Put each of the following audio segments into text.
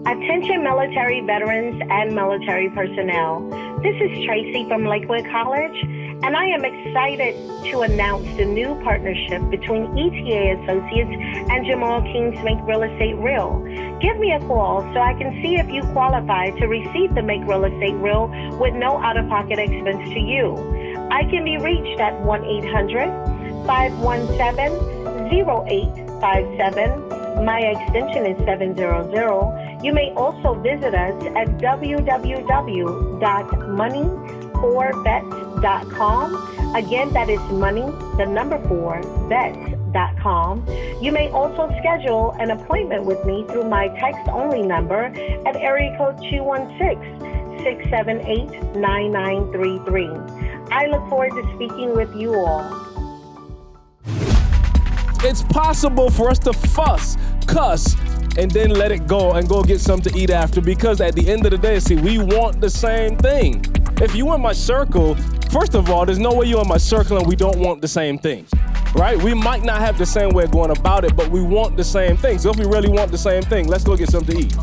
Attention military veterans and military personnel. This is Tracy from Lakewood College, and I am excited to announce the new partnership between ETA Associates and Jamal King's Make Real Estate Real. Give me a call so I can see if you qualify to receive the Make Real Estate Real with no out-of-pocket expense to you. I can be reached at 1-800-517-0857. My extension is 700. You may also visit us at www.money4vets.com. Again, that is money4vets.com. You may also schedule an appointment with me through my text-only number at area code 216-678-9933. I look forward to speaking with you all. It's possible for us to fuss, cuss, and then let it go and go get something to eat after, because at the end of the day, see, we want the same thing. If you in my circle, first of all, there's no way you're in my circle and we don't want the same things, right? We might not have the same way of going about it, but we want the same thing. So if we really want the same thing, let's go get something to eat.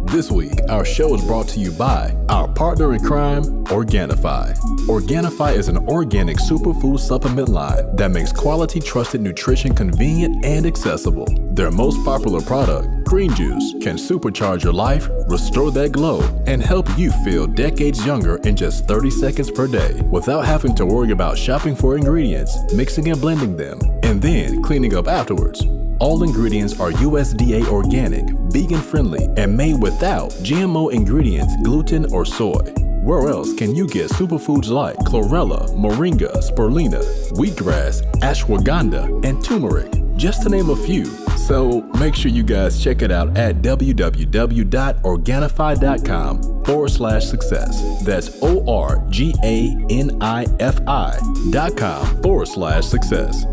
This week, our show is brought to you by our partner in crime, Organifi. Organifi is an organic superfood supplement line that makes quality, trusted nutrition convenient and accessible. Their most popular product, green juice, can supercharge your life, restore that glow, and help you feel decades younger in just 30 seconds per day without having to worry about shopping for ingredients, mixing and blending them, and then cleaning up afterwards. All ingredients are USDA organic, vegan-friendly, and made without GMO ingredients, gluten, or soy. Where else can you get superfoods like chlorella, moringa, spirulina, wheatgrass, ashwagandha, and turmeric, just to name a few? So make sure you guys check it out at www.organifi.com/success. That's ORGANIFI.com/success.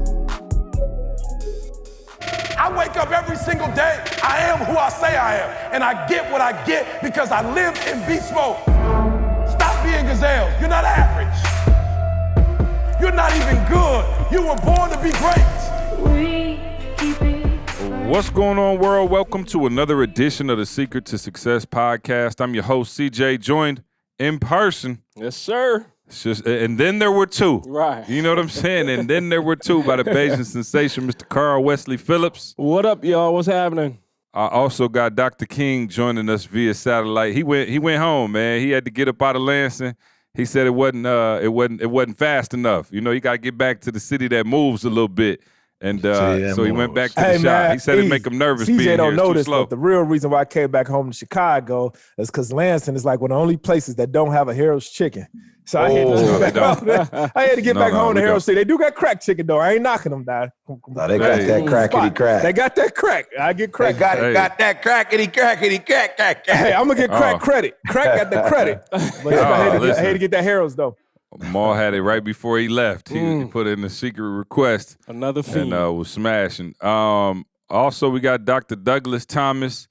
I wake up every single day. I am who I say I am. And I get what I get because I live in beast mode. Stop being gazelles. You're not average. You're not even good. You were born to be great. What's going on, world? Welcome to another edition of the Secret to Success podcast. I'm your host, CJ, joined in person. Yes, sir. It's just, and then there were two. Right. You know what I'm saying? And then there were two by the Bayesian sensation, Mr. Carl Wesley Phillips. What up, y'all? What's happening? I also got Dr. King joining us via satellite. He went home, man. He had to get up out of Lansing. He said it wasn't fast enough. You know, you got to get back to the city that moves a little bit. And so he went back to the shop. Man, he said it make him nervous CJ being here. don't know It's too this, slow. but the real reason why I came back home to Chicago is because Lansing is like one of the only places that don't have a Harold's Chicken. So I had to get back home to Harold's City. They do got crack chicken, though. I ain't knocking them down. No, they got that crackety crack. They got that crack. I get crack. They got that crackety crack. Hey, I'm going to get crack credit. Crack got the credit. But I had to get that Harold's, though. Maul had it right before he left. He put in a secret request. Another fiend. And was smashing. Also, we got Dr. Douglas Thomas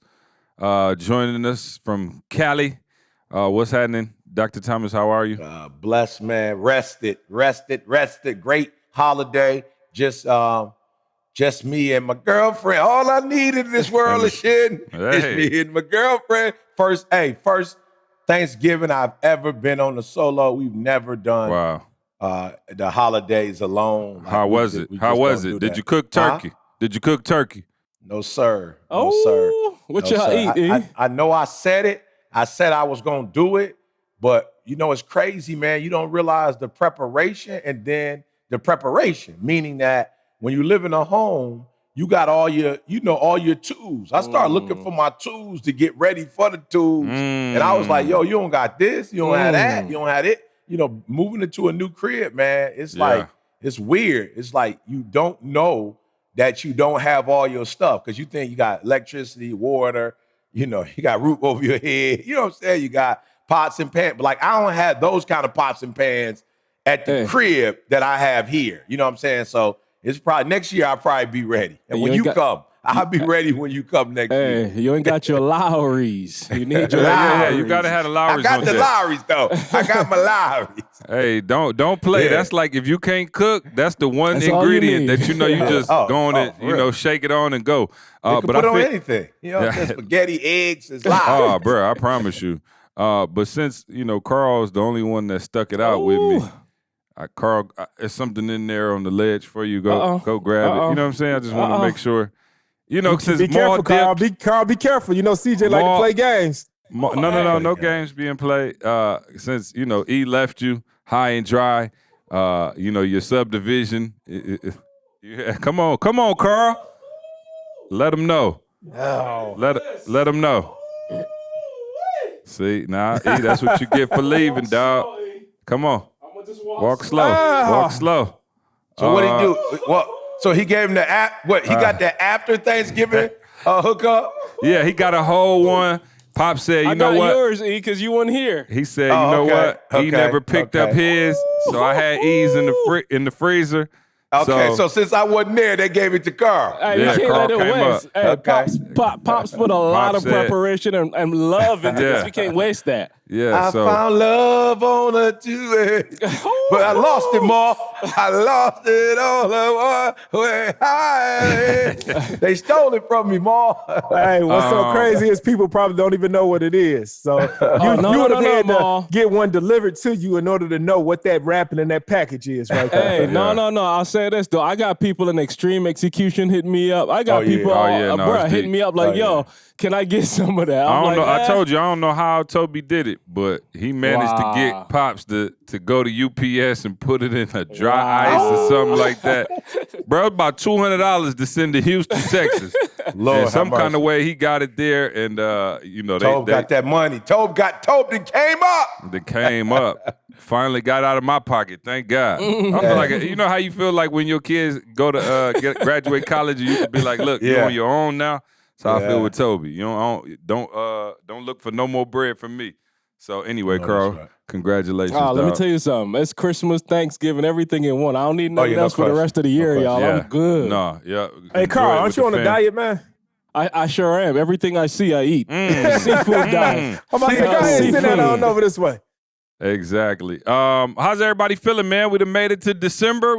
joining us from Cali. What's happening? Dr. Thomas, how are you? Blessed, man. Rested. Great holiday. Just me and my girlfriend. All I need in this world is shit. It's me and my girlfriend. First Thanksgiving I've ever been on a solo. We've never done the holidays alone. How was it? Did you cook turkey? Did you cook turkey? No, sir. What y'all eat? I know I said it. I said I was going to do it. But, you know, it's crazy, man. You don't realize the preparation and then the preparation, meaning that when you live in a home, you got all your tools. I started looking for my tools to get ready for the tools. And I was like, yo, you don't got this. You don't have that. You don't have it. You know, moving into a new crib, man, it's like, it's weird. It's like you don't know that you don't have all your stuff because you think you got electricity, water, you know, you got roof over your head. You know what I'm saying? You got pots and pans. But like, I don't have those kind of pots and pans at the crib that I have here. You know what I'm saying? So it's probably next year I'll probably be ready. And when you come, I'll be ready when you come next year. Hey, you ain't got your Lowrys. You need your Yeah, Lowrys. you gotta have the Lowrys. I got the Lowrys though. I got my Lowrys. Hey, don't play. Yeah. That's like if you can't cook, that's the one That's all you ingredient need. that you know you just go on it, for real. shake it on and go. You can but put I on think, anything. You know, just spaghetti, eggs, it's live. oh, bro, I promise you. But since Carl's the only one that stuck it out with me, Carl, there's something in there on the ledge for you. Go grab it. You know what I'm saying? I just want to make sure. Since be careful, Carl. Be careful. CJ like to play games. No games being played. Since E left you high and dry. Your subdivision. Come on, Carl. Let him know. Oh. Let him know. See, E, that's what you get for leaving, dog. Come on. Walk slow. Walk slow. So what he do? What? So he gave him the app. What? He got the after Thanksgiving hookup. Yeah, he got a whole one. Pop said, you know what? I got yours, E, because you weren't here. He said, you know what? He never picked up his, so I had E's in the freezer. Okay, so since I wasn't there, they gave it to Carl. Hey, you can't Carl let it came waste. up. Hey, Pops put a lot of said- preparation and love into this. We can't waste that. Yeah, I found love on a two-way, but I lost it, Ma. I lost it on the one way. They stole it from me, Ma. Hey, what's so crazy is people probably don't even know what it is. So you would have had to get one delivered to you in order to know what that wrapping in that package is right there. Hey, no. I'll say this, though. I got people in extreme execution hitting me up. I got people hitting me up like, yo, can I get some of that? I don't know. I told you, I don't know how Toby did it, but he managed to get Pops to go to UPS and put it in a dry ice or something like that. Bro, it's about $200 to send to Houston, Texas. Lord, and some kind of way he got it there, and Tobe got that money. Tobe that came up. They came up. Finally got out of my pocket. Thank God. I feel like you know how you feel like when your kids go to graduate college, you can be like, look, you're on your own now. So I feel with Toby. Don't look for no more bread from me. So anyway, Carl, congratulations. Let me tell you something. It's Christmas, Thanksgiving, everything in one. I don't need nothing else for the rest of the year, y'all. Yeah. I'm good. No, yeah. Hey, Carl, aren't you on a diet, man? I sure am. Everything I see, I eat. Seafood diet. I'm about to say, go ahead and sit down on over this way. Exactly. How's everybody feeling, man? We done made it to December.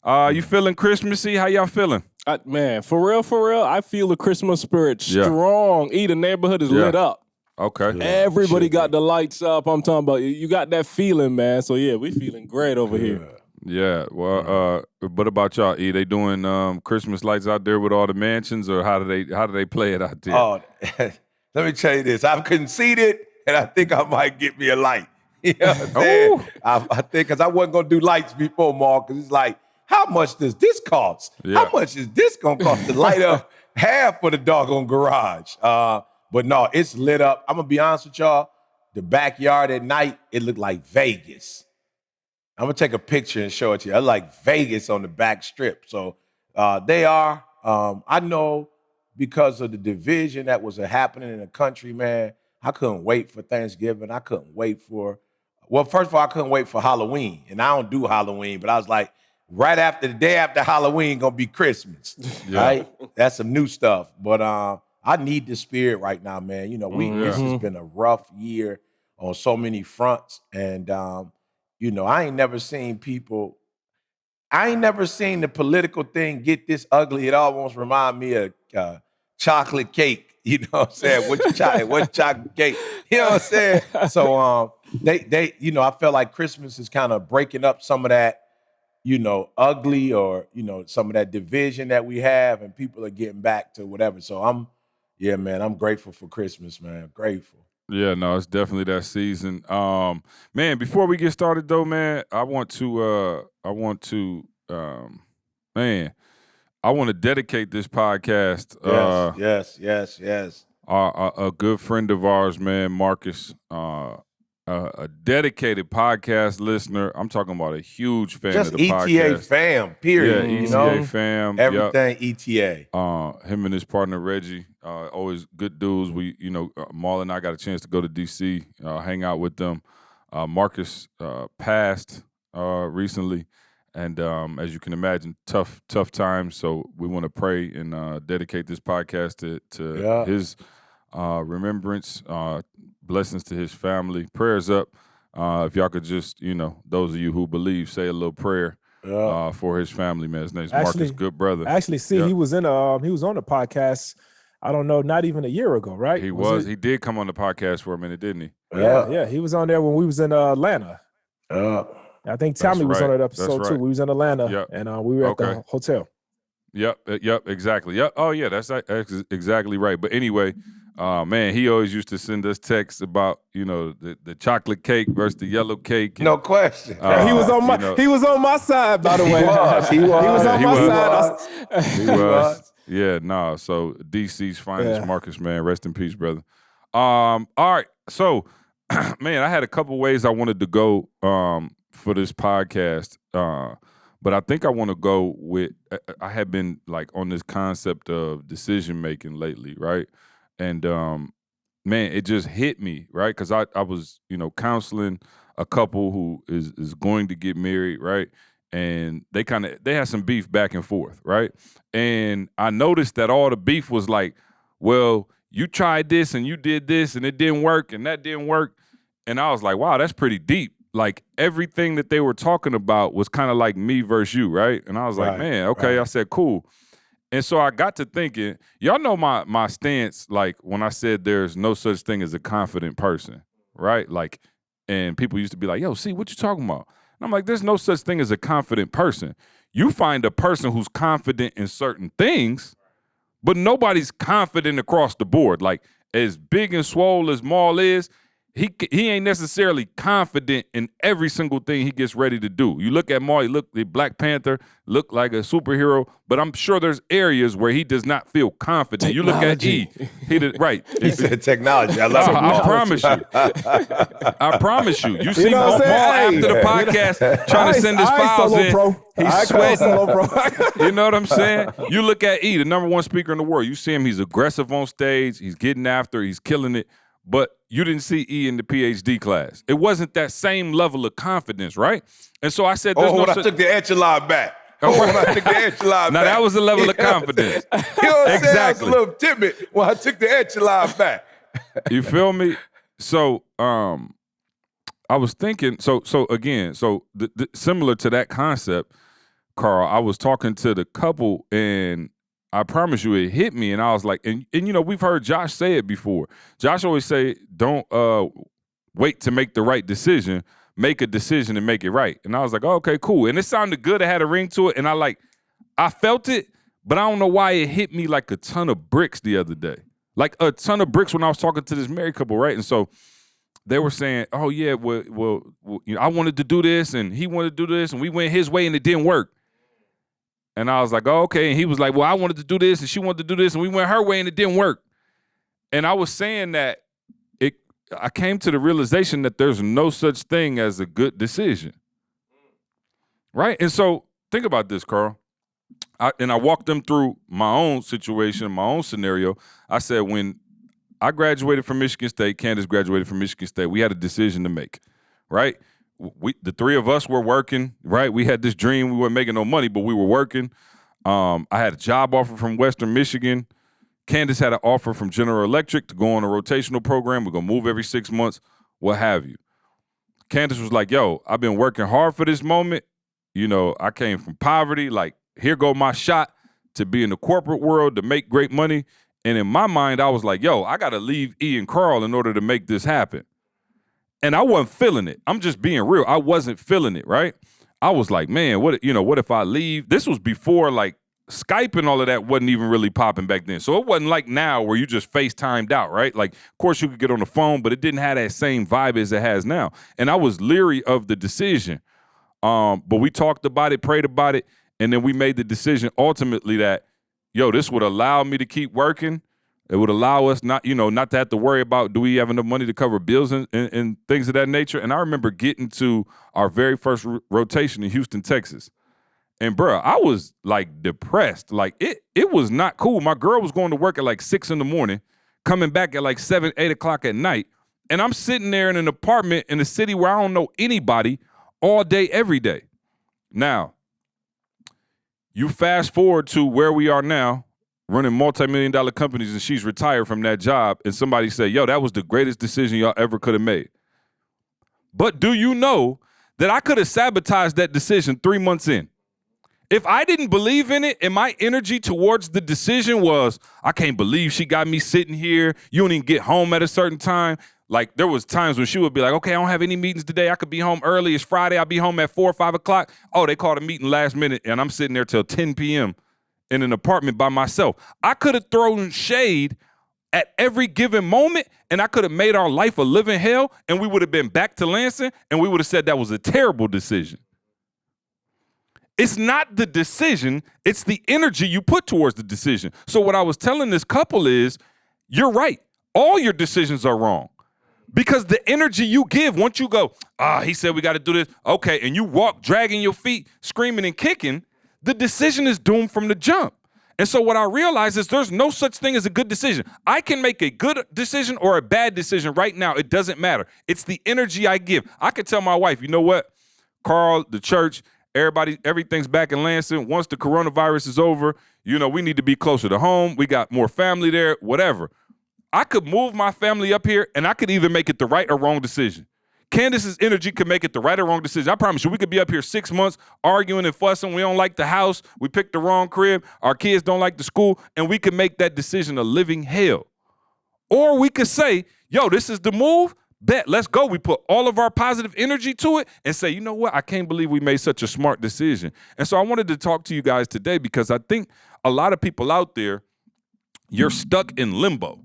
You feeling Christmassy? How y'all feeling? Man, for real, I feel the Christmas spirit strong. The neighborhood is lit up. Okay. Everybody got the lights up. I'm talking about you got that feeling, man. So yeah, we feeling great over here. Yeah. Well, what about y'all? E, they doing Christmas lights out there with all the mansions, or how do they play it out there? Oh, let me tell you this. I've conceded, and I think I might get me a light. You know what I'm saying? I think because I wasn't gonna do lights before, Mark, because it's like, how much does this cost? Yeah. How much is this gonna cost to light up half of the doggone garage? But no, it's lit up. I'm gonna be honest with y'all. The backyard at night, it looked like Vegas. I'm gonna take a picture and show it to you. I like Vegas on the back strip. So they are. I know because of the division that was happening in the country, man. I couldn't wait for Thanksgiving. I couldn't wait for. Well, first of all, I couldn't wait for Halloween, and I don't do Halloween, but I was like, right after the day after Halloween, gonna be Christmas, right? That's some new stuff. But I need the spirit right now, man. This has been a rough year on so many fronts, and I ain't never seen the political thing get this ugly. It almost remind me of chocolate cake. You know what I'm saying? What's chocolate cake? You know what I'm saying? So they I felt like Christmas is kind of breaking up some of that, ugly or, some of that division that we have, and people are getting back to whatever. So I'm grateful for Christmas, man. Grateful. Yeah, no, it's definitely that season. Man, before we get started though, man, I want to dedicate this podcast. Yes. A good friend of ours, man, Marcus, a dedicated podcast listener. I'm talking about a huge fan Just of the ETA podcast. fam, period. Yeah, ETA fam. Everything ETA. Him and his partner Reggie, always good dudes. We, Marlon and I got a chance to go to DC, hang out with them. Marcus passed recently, And as you can imagine, tough times. So we want to pray and dedicate this podcast to his remembrance. Blessings to his family. Prayers up. If y'all could just, those of you who believe, say a little prayer for his family, man. His name's Marcus, good brother. Actually, he was on the podcast. I don't know, not even a year ago, right? He did come on the podcast for a minute, didn't he? Yeah. He was on there when we was in Atlanta. I think Tommy was on that episode too. We was in Atlanta, and we were at the hotel. Yep, exactly. Yep. Oh yeah, that's exactly right. But anyway, man, he always used to send us texts about the chocolate cake versus the yellow cake. No question. He was on my side, by the way. He was on my side. He was. Yeah, no. So DC's finest, Marcus, man. Rest in peace, brother. All right. So, man, I had a couple ways I wanted to go for this podcast. But I think I want to go with, I have been like on this concept of decision making lately, right? And man, it just hit me, right? Because I was, counseling a couple who is going to get married, right? And they had some beef back and forth, right? And I noticed that all the beef was like, well, you tried this and you did this and it didn't work and that didn't work. And I was like, wow, that's pretty deep. Like everything that they were talking about was kind of like me versus you, right? And I was like, man, okay. Right. I said, cool. And so I got to thinking, y'all know my stance, like when I said there's no such thing as a confident person, right? Like, and people used to be like, yo, see, what you talking about? And I'm like, there's no such thing as a confident person. You find a person who's confident in certain things, but nobody's confident across the board. Like as big and swole as Maul is, he ain't necessarily confident in every single thing he gets ready to do. You look at Maul, the Black Panther, look like a superhero, but I'm sure there's areas where he does not feel confident. Technology. You look at E, right? He said technology. I love it. I promise you. I promise you. You see Maul after the podcast trying to send his files in. He's sweating. You know what I'm saying? You look at E, the #1 speaker in the world. You see him. He's aggressive on stage. He's getting after. He's killing it. But you didn't see E in the PhD class. It wasn't that same level of confidence, right? And so I said, I took the echelon back. When I took the echelon back. Now that was the level of confidence. You know what I'm saying? I was a little timid when I took the echelon back. You feel me? So I was thinking, so again, similar to that concept, Carl, I was talking to the couple and I promise you it hit me and I was like, and we've heard Josh say it before. Josh always say, don't wait to make the right decision, make a decision and make it right. And I was like, oh, okay, cool. And it sounded good. It had a ring to it. And I felt it, but I don't know why it hit me like a ton of bricks the other day. Like a ton of bricks when I was talking to this married couple, right? And so they were saying, oh yeah, well I wanted to do this and he wanted to do this and we went his way and it didn't work. And I was like, oh, okay. And he was like, well, I wanted to do this and she wanted to do this and we went her way and it didn't work. And I was saying that I came to the realization that there's no such thing as a good decision. Right? And so think about this, Carl. I walked them through my own situation, my own scenario. I said, when I graduated from Michigan State, Candice graduated from Michigan State, we had a decision to make, right? The three of us were working, right? We had this dream. We weren't making no money, but we were working. I had a job offer from Western Michigan. Candice had an offer from General Electric to go on a rotational program. We're going to move every 6 months, what have you. Candice was like, yo, I've been working hard for this moment. I came from poverty. Like, here go my shot to be in the corporate world, to make great money. And in my mind, I was like, yo, I got to leave E and Carl in order to make this happen. And I wasn't feeling it. I'm just being real. I wasn't feeling it, right? I was like, man, what if I leave? This was before like Skype and all of that wasn't even really popping back then. So it wasn't like now where you just FaceTimed out, right? Like, of course you could get on the phone, but it didn't have that same vibe as it has now. And I was leery of the decision. But we talked about it, prayed about it, and then we made the decision ultimately that, yo, this would allow me to keep working. It would allow us not to have to worry about, do we have enough money to cover bills and things of that nature? And I remember getting to our very first rotation in Houston, Texas. And bro, I was like depressed. Like it was not cool. My girl was going to work at like 6 a.m, coming back at like 7, 8 o'clock at night. And I'm sitting there in an apartment in a city where I don't know anybody all day, every day. Now, You fast forward to where we are now, running multi-million-dollar companies, and she's retired from that job, and somebody say, yo, that was the greatest decision y'all ever could have made. But do you know that I could have sabotaged that decision 3 months in? If I didn't believe in it and my energy towards the decision was, I can't believe she got me sitting here. You don't even get home at a certain time. Like, there was times when she would be like, okay, I don't have any meetings today. I could be home early. It's Friday. I'll be home at 4 or 5 o'clock. Oh, they called a meeting last minute, and I'm sitting there till 10 p.m. in an apartment by myself. I could have thrown shade at every given moment, and I could have made our life a living hell, and we would have been back to Lansing, and we would have said that was a terrible decision. It's not the decision, it's the energy you put towards the decision. So what I was telling this couple is, you're right. All your decisions are wrong. Because the energy you give, once you go, he said we got to do this, okay, and you walk dragging your feet, screaming and kicking, the decision is doomed from the jump. And so what I realize is there's no such thing as a good decision. I can make a good decision or a bad decision right now. It doesn't matter. It's the energy I give. I could tell my wife, you know what, Carl, the church, everything's back in Lansing. Once the coronavirus is over, we need to be closer to home. We got more family there, whatever. I could move my family up here, and I could either make it the right or wrong decision. Candice's energy could make it the right or wrong decision. I promise you, we could be up here 6 months arguing and fussing. We don't like the house. We picked the wrong crib. Our kids don't like the school, and we could make that decision a living hell. Or we could say, yo, this is the move. Bet, let's go. We put all of our positive energy to it and say, you know what? I can't believe we made such a smart decision. And so I wanted to talk to you guys today because I think a lot of people out there, you're stuck in limbo,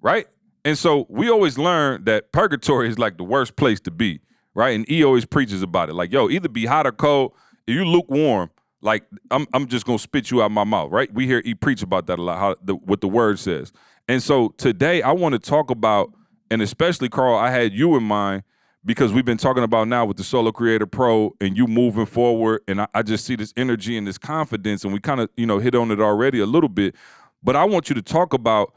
right? And so we always learn that purgatory is like the worst place to be, right? And E always preaches about it. Like, yo, either be hot or cold. If you lukewarm, like, I'm just going to spit you out my mouth, right? We hear E preach about that a lot, what the word says. And so today I want to talk about, and especially, Carl, I had you in mind because we've been talking about now with the Solo Creator Pro and you moving forward, and I just see this energy and this confidence, and we kind of, hit on it already a little bit. But I want you to talk about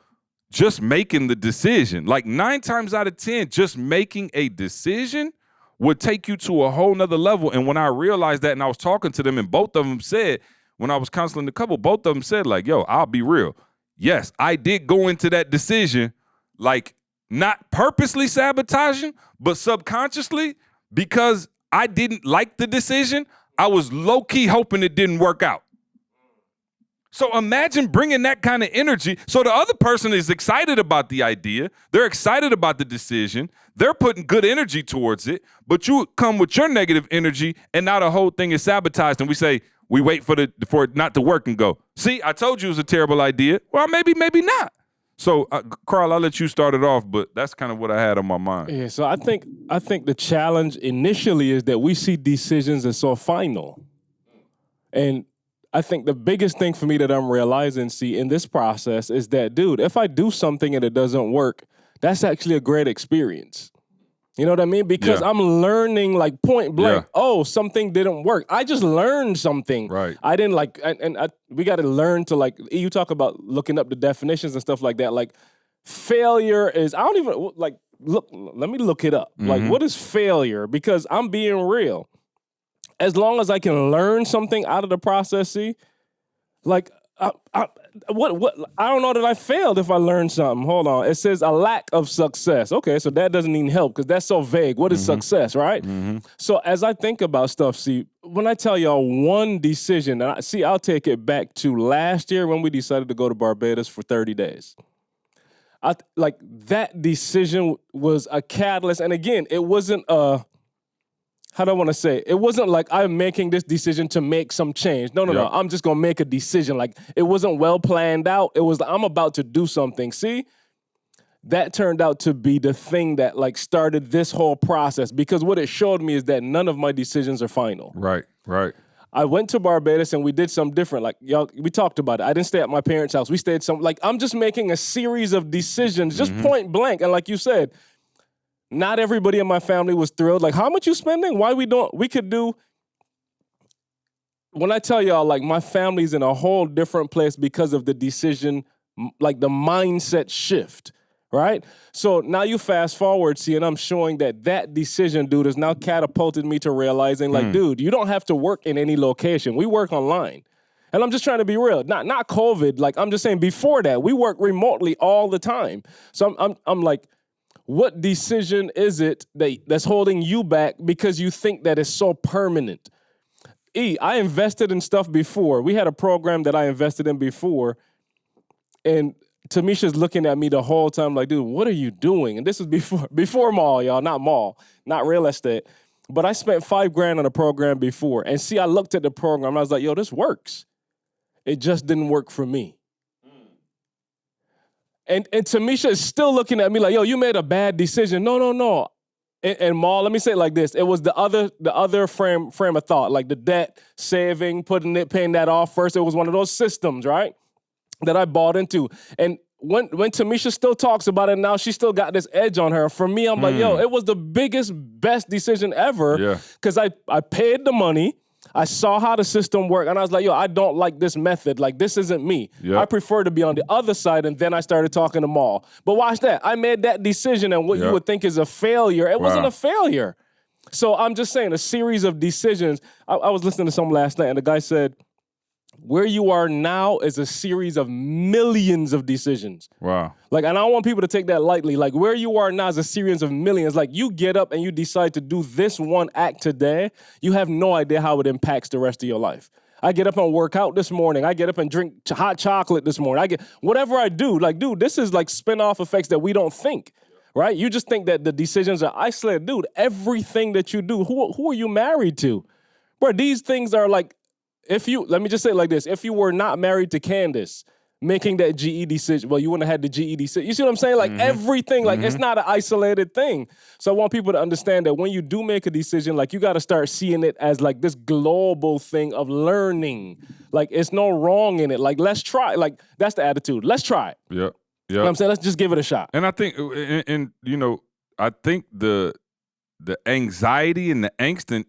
just making the decision. Like 9 times out of 10, just making a decision would take you to a whole nother level. And when I realized that and I was talking to them, and both of them said, when I was counseling the couple, both of them said, like, yo, I'll be real. Yes, I did go into that decision, like, not purposely sabotaging, but subconsciously, because I didn't like the decision. I was low-key hoping it didn't work out. So imagine bringing that kind of energy. So the other person is excited about the idea. They're excited about the decision. They're putting good energy towards it. But you come with your negative energy, and now the whole thing is sabotaged. And we say, we wait for it not to work and go, see, I told you it was a terrible idea. Well, maybe not. So, Carl, I'll let you start it off, but that's kind of what I had on my mind. Yeah, so I think the challenge initially is that we see decisions as so final. And I think the biggest thing for me that I'm realizing, in this process is that, dude, if I do something and it doesn't work, that's actually a great experience. You know what I mean? Because I'm learning, like, point blank, something didn't work. I just learned something. Right. I didn't we got to learn to, like, you talk about looking up the definitions and stuff like that. Like, failure is, I don't even, like, let me look it up. Mm-hmm. Like, what is failure? Because I'm being real. As long as I can learn something out of the process, like, I don't know that I failed if I learned something. Hold on. It says a lack of success. Okay, so that doesn't even help because that's so vague. What is success, right? Mm-hmm. So as I think about stuff, when I tell y'all one decision, I'll take it back to last year when we decided to go to Barbados for 30 days. That decision was a catalyst. And again, it wasn't how do I want to say? It wasn't like I'm making this decision to make some change. No. I'm just going to make a decision. Like, it wasn't well planned out. It was like, I'm about to do something. See, that turned out to be the thing that, like, started this whole process, because what it showed me is that none of my decisions are final. Right. I went to Barbados and we did something different. Like, y'all, we talked about it. I didn't stay at my parents' house. We stayed I'm just making a series of decisions, just point blank. And like you said, not everybody in my family was thrilled. Like, how much you spending? We could do. When I tell y'all, like, my family's in a whole different place because of the decision, like the mindset shift, right? So now you fast forward, and I'm showing that decision, dude, has now catapulted me to realizing, like, dude, you don't have to work in any location. We work online. And I'm just trying to be real. Not COVID. Like, I'm just saying before that, we work remotely all the time. So I'm like, what decision is it that's holding you back because you think that it's so permanent? I invested in stuff before. We had a program that I invested in before, and Tamisha's looking at me the whole time like, dude, what are you doing? And this was before mall, y'all, not real estate. But I spent $5,000 on a program before. And see, I looked at the program and I was like, yo, this works. It just didn't work for me. And Tamisha is still looking at me like, yo, you made a bad decision. No. And Maul, let me say it like this. It was the other frame of thought, like the debt, saving, paying that off first. It was one of those systems, right, that I bought into. And when Tamisha still talks about it now, she still got this edge on her. For me, I'm like, yo, it was the best decision ever. Because I paid the money. I saw how the system worked, and I was like, yo, I don't like this method. Like, this isn't me. I prefer to be on the other side, and then I started talking to Maul. But watch that. I made that decision, and what you would think is a failure, it wasn't a failure. So I'm just saying, a series of decisions. I was listening to some last night, and the guy said, where you are now is a series of millions of decisions. Wow. Like, and I don't want people to take that lightly. Like, where you are now is a series of millions. Like, you get up and you decide to do this one act today, you have no idea how it impacts the rest of your life. I get up and work out this morning. I get up and drink hot chocolate this morning. Whatever I do, like, dude, this is like spin-off effects that we don't think, right? You just think that the decisions are isolated. Dude, everything that you do, who are you married to? Bro, these things are like, let me just say it like this. If you were not married to Candice, making that GE decision, well, you wouldn't have had the GE decision. You see what I'm saying? Like everything, like it's not an isolated thing. So I want people to understand that when you do make a decision, like you got to start seeing it as like this global thing of learning. Like it's no wrong in it. Like let's try. Like that's the attitude. Let's try it. Yep. You know what I'm saying? Let's just give it a shot. And I think, I think the anxiety and the angst and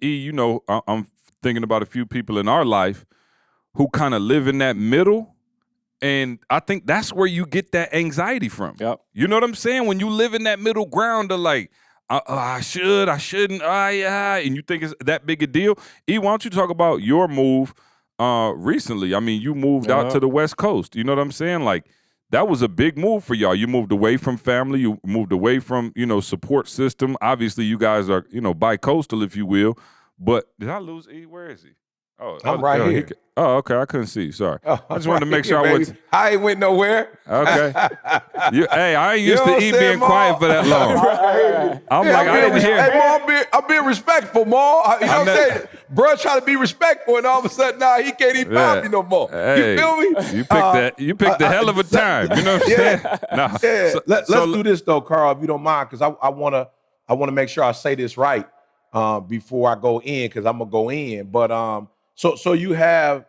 I'm thinking about a few people in our life who kind of live in that middle. And I think that's where you get that anxiety from. Yep. You know what I'm saying? When you live in that middle ground of like, I shouldn't, and you think it's that big a deal. Why don't you talk about your move recently? I mean, you moved out to the West Coast. You know what I'm saying? Like, that was a big move for y'all. You moved away from family. You moved away from, support system. Obviously, you guys are, bi-coastal, if you will. But did I lose E? Where is he? Oh, I'm right here. Okay. I couldn't see. Sorry. I just wanted to make sure I wasn't. I ain't went nowhere. Okay. Hey, I ain't used to E being quiet for that long. I didn't hear. Hey, Ma, I'm being respectful, Ma. You know what I'm saying? Bro, trying to be respectful, and all of a sudden, now he can't even find me no more. Hey, you feel me? You picked a hell of a time. You know what I'm saying? Nah. Yeah. Let's do this though, Carl, if you don't mind, because I wanna make sure I say this right before I go in, because I'm gonna go in. But so you have,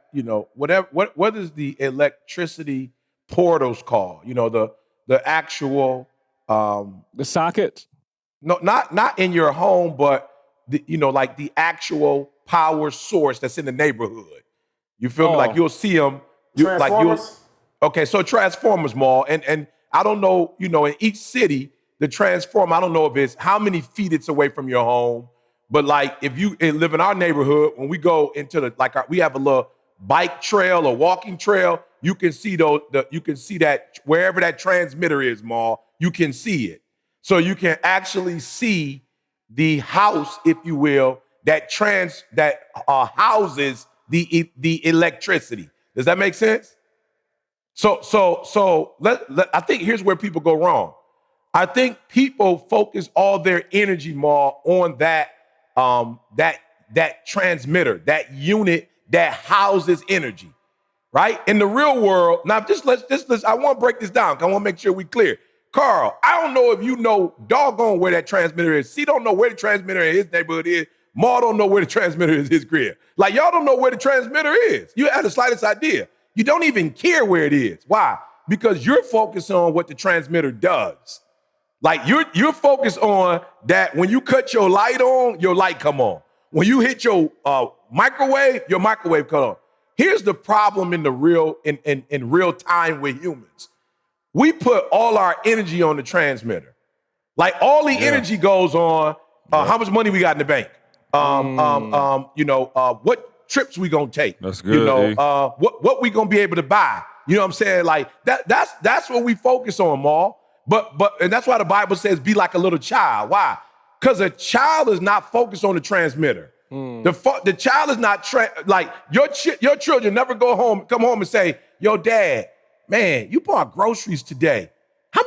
what is the electricity portals called? The actual the socket? No, not in your home, but like the actual power source that's in the neighborhood. You feel me? Like you'll see them. Okay, so transformers, Mall, and I don't know, in each city, the transformer, I don't know if it's how many feet it's away from your home. But like if you live in our neighborhood, when we go into we have a little bike trail or walking trail, you can see you can see that wherever that transmitter is, Maul, you can see it. So you can actually see the house, if you will, that houses the electricity. Does that make sense? So I think here's where people go wrong. I think people focus all their energy, Maul, on that transmitter, that unit that houses energy, right? In the real world, now let's I want to break this down because I want to make sure we clear. Carl, I don't know if you know doggone where that transmitter is. C don't know where the transmitter in his neighborhood is. Ma don't know where the transmitter is in his crib. Like y'all don't know where the transmitter is. You have the slightest idea. You don't even care where it is. Why? Because you're focused on what the transmitter does. Like you're focused on that when you cut your light on, your light come on. When you hit your microwave, your microwave cut on. Here's the problem in real time with humans. We put all our energy on the transmitter. Like all the energy goes on how much money we got in the bank. What trips we gonna take. That's good. You know, what we gonna be able to buy. You know what I'm saying? Like that's what we focus on, Maul. But and that's why the Bible says be like a little child. Why? Because a child is not focused on the transmitter. The child is not like your children never come home and say, "Yo, Dad, man, you bought groceries today. How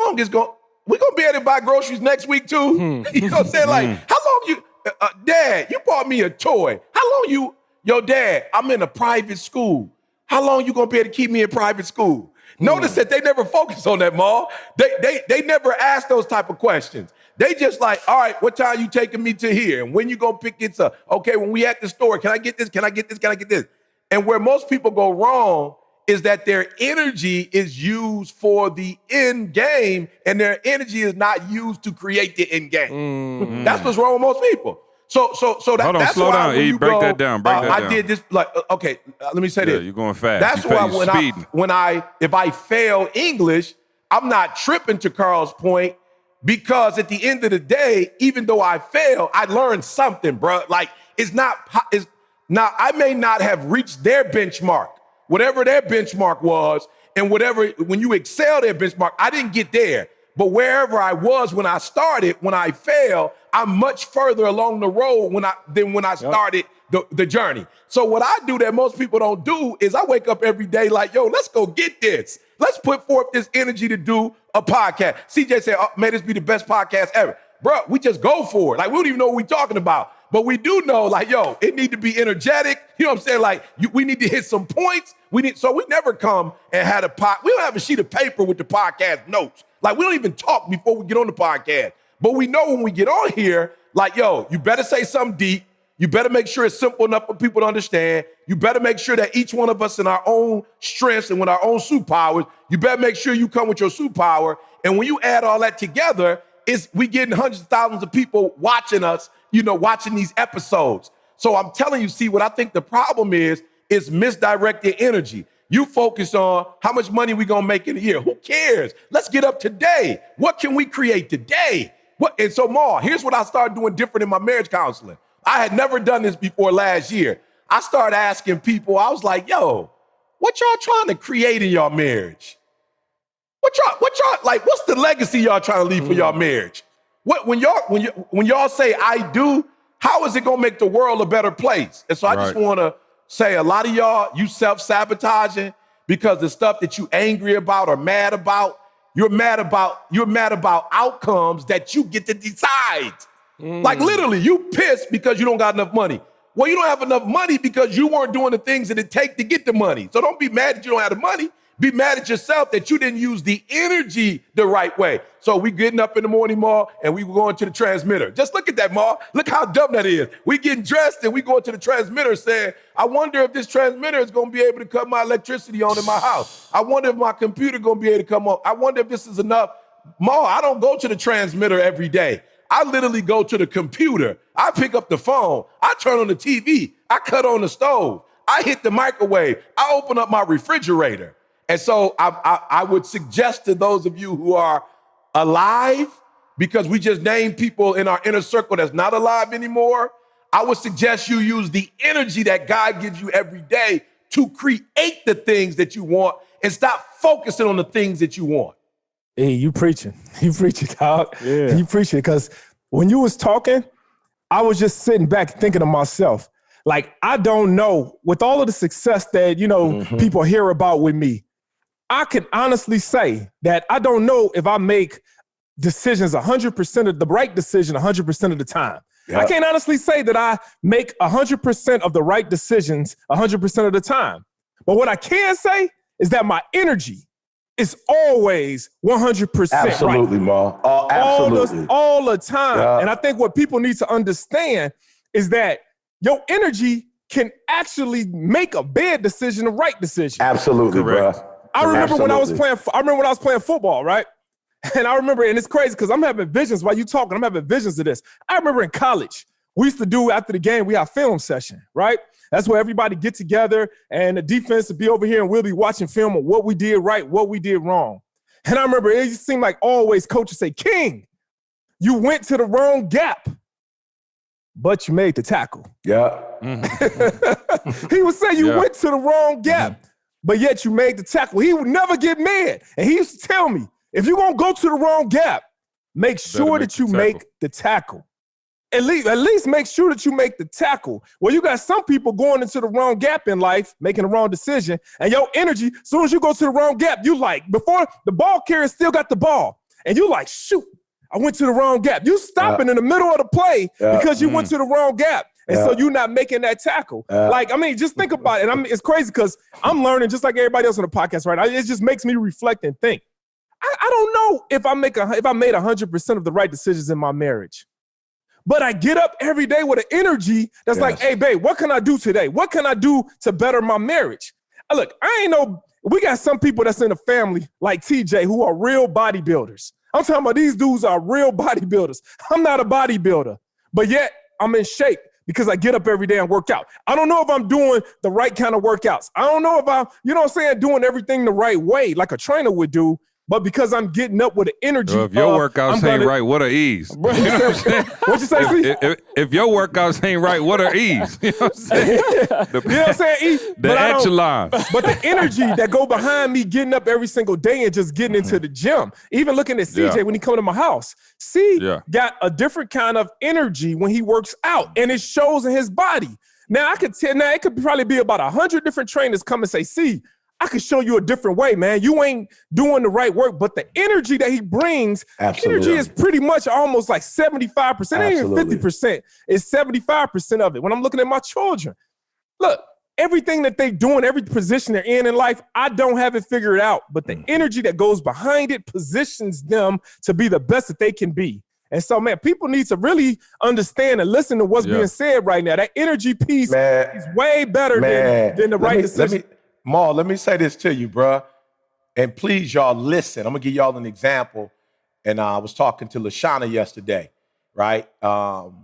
long is going? We gonna be able to buy groceries next week too? You know what I'm saying? Like, how long you, Dad? You bought me a toy. How long yo, Dad? I'm in a private school. How long you gonna be able to keep me in private school?" Notice that they never focus on that, Maul. They never ask those type of questions. They just like, all right, what time you taking me to here? And when you gonna pick it up? Okay, when we at the store, can I get this? Can I get this? Can I get this? And where most people go wrong is that their energy is used for the end game, and their energy is not used to create the end game. That's what's wrong with most people. So that's slow why down, E. Break that down. I did this like okay. Let me say this. You're going fast. That's why if I fail English, I'm not tripping, to Carl's point, because at the end of the day, even though I fail, I learned something, bro. Like now I may not have reached their benchmark, whatever their benchmark was, and when you excel their benchmark, I didn't get there. But wherever I was when I started, when I failed, I'm much further along the road than when I started the journey. So what I do that most people don't do is I wake up every day like, yo, let's go get this. Let's put forth this energy to do a podcast. CJ said, oh, may this be the best podcast ever. Bro, we just go for it. Like, we don't even know what we're talking about. But we do know, like, yo, it need to be energetic. You know what I'm saying? Like, we need to hit some points. So we never come and had we don't have a sheet of paper with the podcast notes. Like, we don't even talk before we get on the podcast. But we know when we get on here, like, yo, you better say something deep. You better make sure it's simple enough for people to understand. You better make sure that each one of us in our own strengths and with our own superpowers, you better make sure you come with your superpower. And when you add all that together, we getting hundreds of thousands of people watching us, watching these episodes. So I'm telling you, see, what I think the problem is misdirected energy. You focus on how much money we gonna make in a year. Who cares? Let's get up today. What can we create today? And so, Ma, here's what I started doing different in my marriage counseling. I had never done this before last year. I started asking people, I was like, yo, what y'all trying to create in y'all marriage? What y'all like, what's the legacy y'all trying to leave for y'all marriage? When y'all say I do, how is it gonna make the world a better place? And so I just wanna say a lot of y'all, you self-sabotaging because the stuff that you angry about or mad about, you're mad about outcomes that you get to decide. Like literally, you pissed because you don't got enough money. Well, you don't have enough money because you weren't doing the things that it take to get the money. So don't be mad that you don't have the money. Be mad at yourself that you didn't use the energy the right way. So we getting up in the morning, Ma, and we going to the transmitter. Just look at that, Ma. Look how dumb that is. We getting dressed and we going to the transmitter saying, I wonder if this transmitter is going to be able to cut my electricity on in my house. I wonder if my computer going to be able to come on. I wonder if this is enough. Ma, I don't go to the transmitter every day. I literally go to the computer. I pick up the phone. I turn on the TV. I cut on the stove. I hit the microwave. I open up my refrigerator. And so I would suggest to those of you who are alive, because we just named people in our inner circle that's not alive anymore, I would suggest you use the energy that God gives you every day to create the things that you want and stop focusing on the things that you want. Hey, you preaching, dog. Yeah. You preaching, because when you was talking, I was just sitting back thinking to myself, like, I don't know, with all of the success that, people hear about with me, I can honestly say that I don't know if I make decisions 100% of the right decision 100% of the time. Yep. I can't honestly say that I make 100% of the right decisions 100% of the time. But what I can say is that my energy is always 100% absolutely, right. Ma. Absolutely. All the time. Yeah. And I think what people need to understand is that your energy can actually make a bad decision a right decision. Absolutely, bro. I remember when I was playing football, right? And I remember, and it's crazy because I'm having visions while you talking. I'm having visions of this. I remember in college, we used to do after the game, we have film session, right? That's where everybody get together and the defense would be over here and we'll be watching film of what we did right, what we did wrong. And I remember it seemed like always coaches say, King, you went to the wrong gap, but you made the tackle. Yeah. He would say you went to the wrong gap, but yet you made the tackle. He would never get mad. And he used to tell me, if you're going to go to the wrong gap, make sure that you make the tackle. At least make sure that you make the tackle. Well, you got some people going into the wrong gap in life, making the wrong decision, and your energy, as soon as you go to the wrong gap, you like, before the ball carrier still got the ball, and you like, shoot, I went to the wrong gap. You stopping in the middle of the play because you went to the wrong gap. And so you're not making that tackle. Like, I mean, just think about it. It's crazy because I'm learning just like everybody else on the podcast, right? It just makes me reflect and think. I don't know if I made 100% of the right decisions in my marriage. But I get up every day with an energy that's like, hey, babe, what can I do today? What can I do to better my marriage? Look, we got some people that's in the family like TJ who are real bodybuilders. I'm talking about these dudes are real bodybuilders. I'm not a bodybuilder, but yet I'm in shape because I get up every day and work out. I don't know if I'm doing the right kind of workouts. I don't know if I'm, doing everything the right way like a trainer would do. But because I'm getting up with an energy. If your workouts ain't right, what a ease. You know what I'm saying? What'd you say, C? If your workouts ain't right, what a ease. You know what I'm saying? You know what I'm saying? The echelon. But the energy that go behind me getting up every single day and just getting into the gym, even looking at CJ when he come to my house, got a different kind of energy when he works out, and it shows in his body. Now, it could probably be about 100 different trainers come and say, see, I could show you a different way, man. You ain't doing the right work, but the energy that he brings, energy is pretty much almost like 75%, ain't even 50%. It's 75% of it. When I'm looking at my children, look, everything that they doing, every position they're in life, I don't have it figured out, but the energy that goes behind it positions them to be the best that they can be. And so, man, people need to really understand and listen to what's being said right now. That energy piece is way better than the right decision. Maul, let me say this to you, bruh. And please, y'all, listen. I'm going to give y'all an example. And I was talking to Lashana yesterday, right? And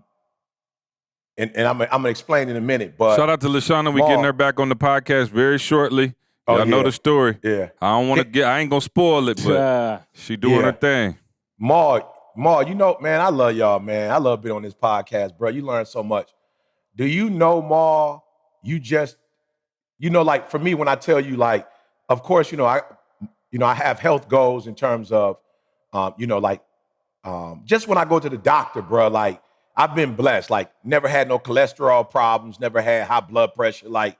I'm going to explain in a minute. But shout out to Lashana. We getting her back on the podcast very shortly. I know the story. Yeah. I ain't going to spoil it, but she doing her thing. Maul, man, I love y'all, man. I love being on this podcast, bro. You learn so much. Do you know, Maul, like for me, when I tell you, like, of course, I have health goals in terms of, just when I go to the doctor, bro, like I've been blessed, like never had no cholesterol problems, never had high blood pressure, like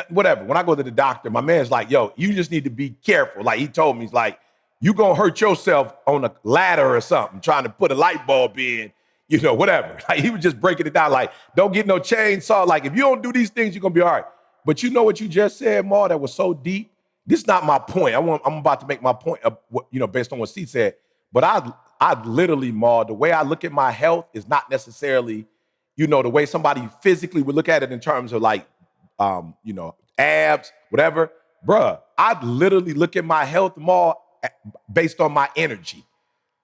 whatever. When I go to the doctor, my man's like, yo, you just need to be careful. Like he told me, he's like, you gonna hurt yourself on a ladder or something, trying to put a light bulb in, whatever. Like he was just breaking it down, like, don't get no chainsaw. Like if you don't do these things, you're gonna be all right. But you know what you just said, Ma, that was so deep? This is not my point. I'm about to make my point, based on what C said. But I literally, Ma, the way I look at my health is not necessarily, the way somebody physically would look at it in terms of like, abs, whatever. Bruh, I literally look at my health, Ma, based on my energy.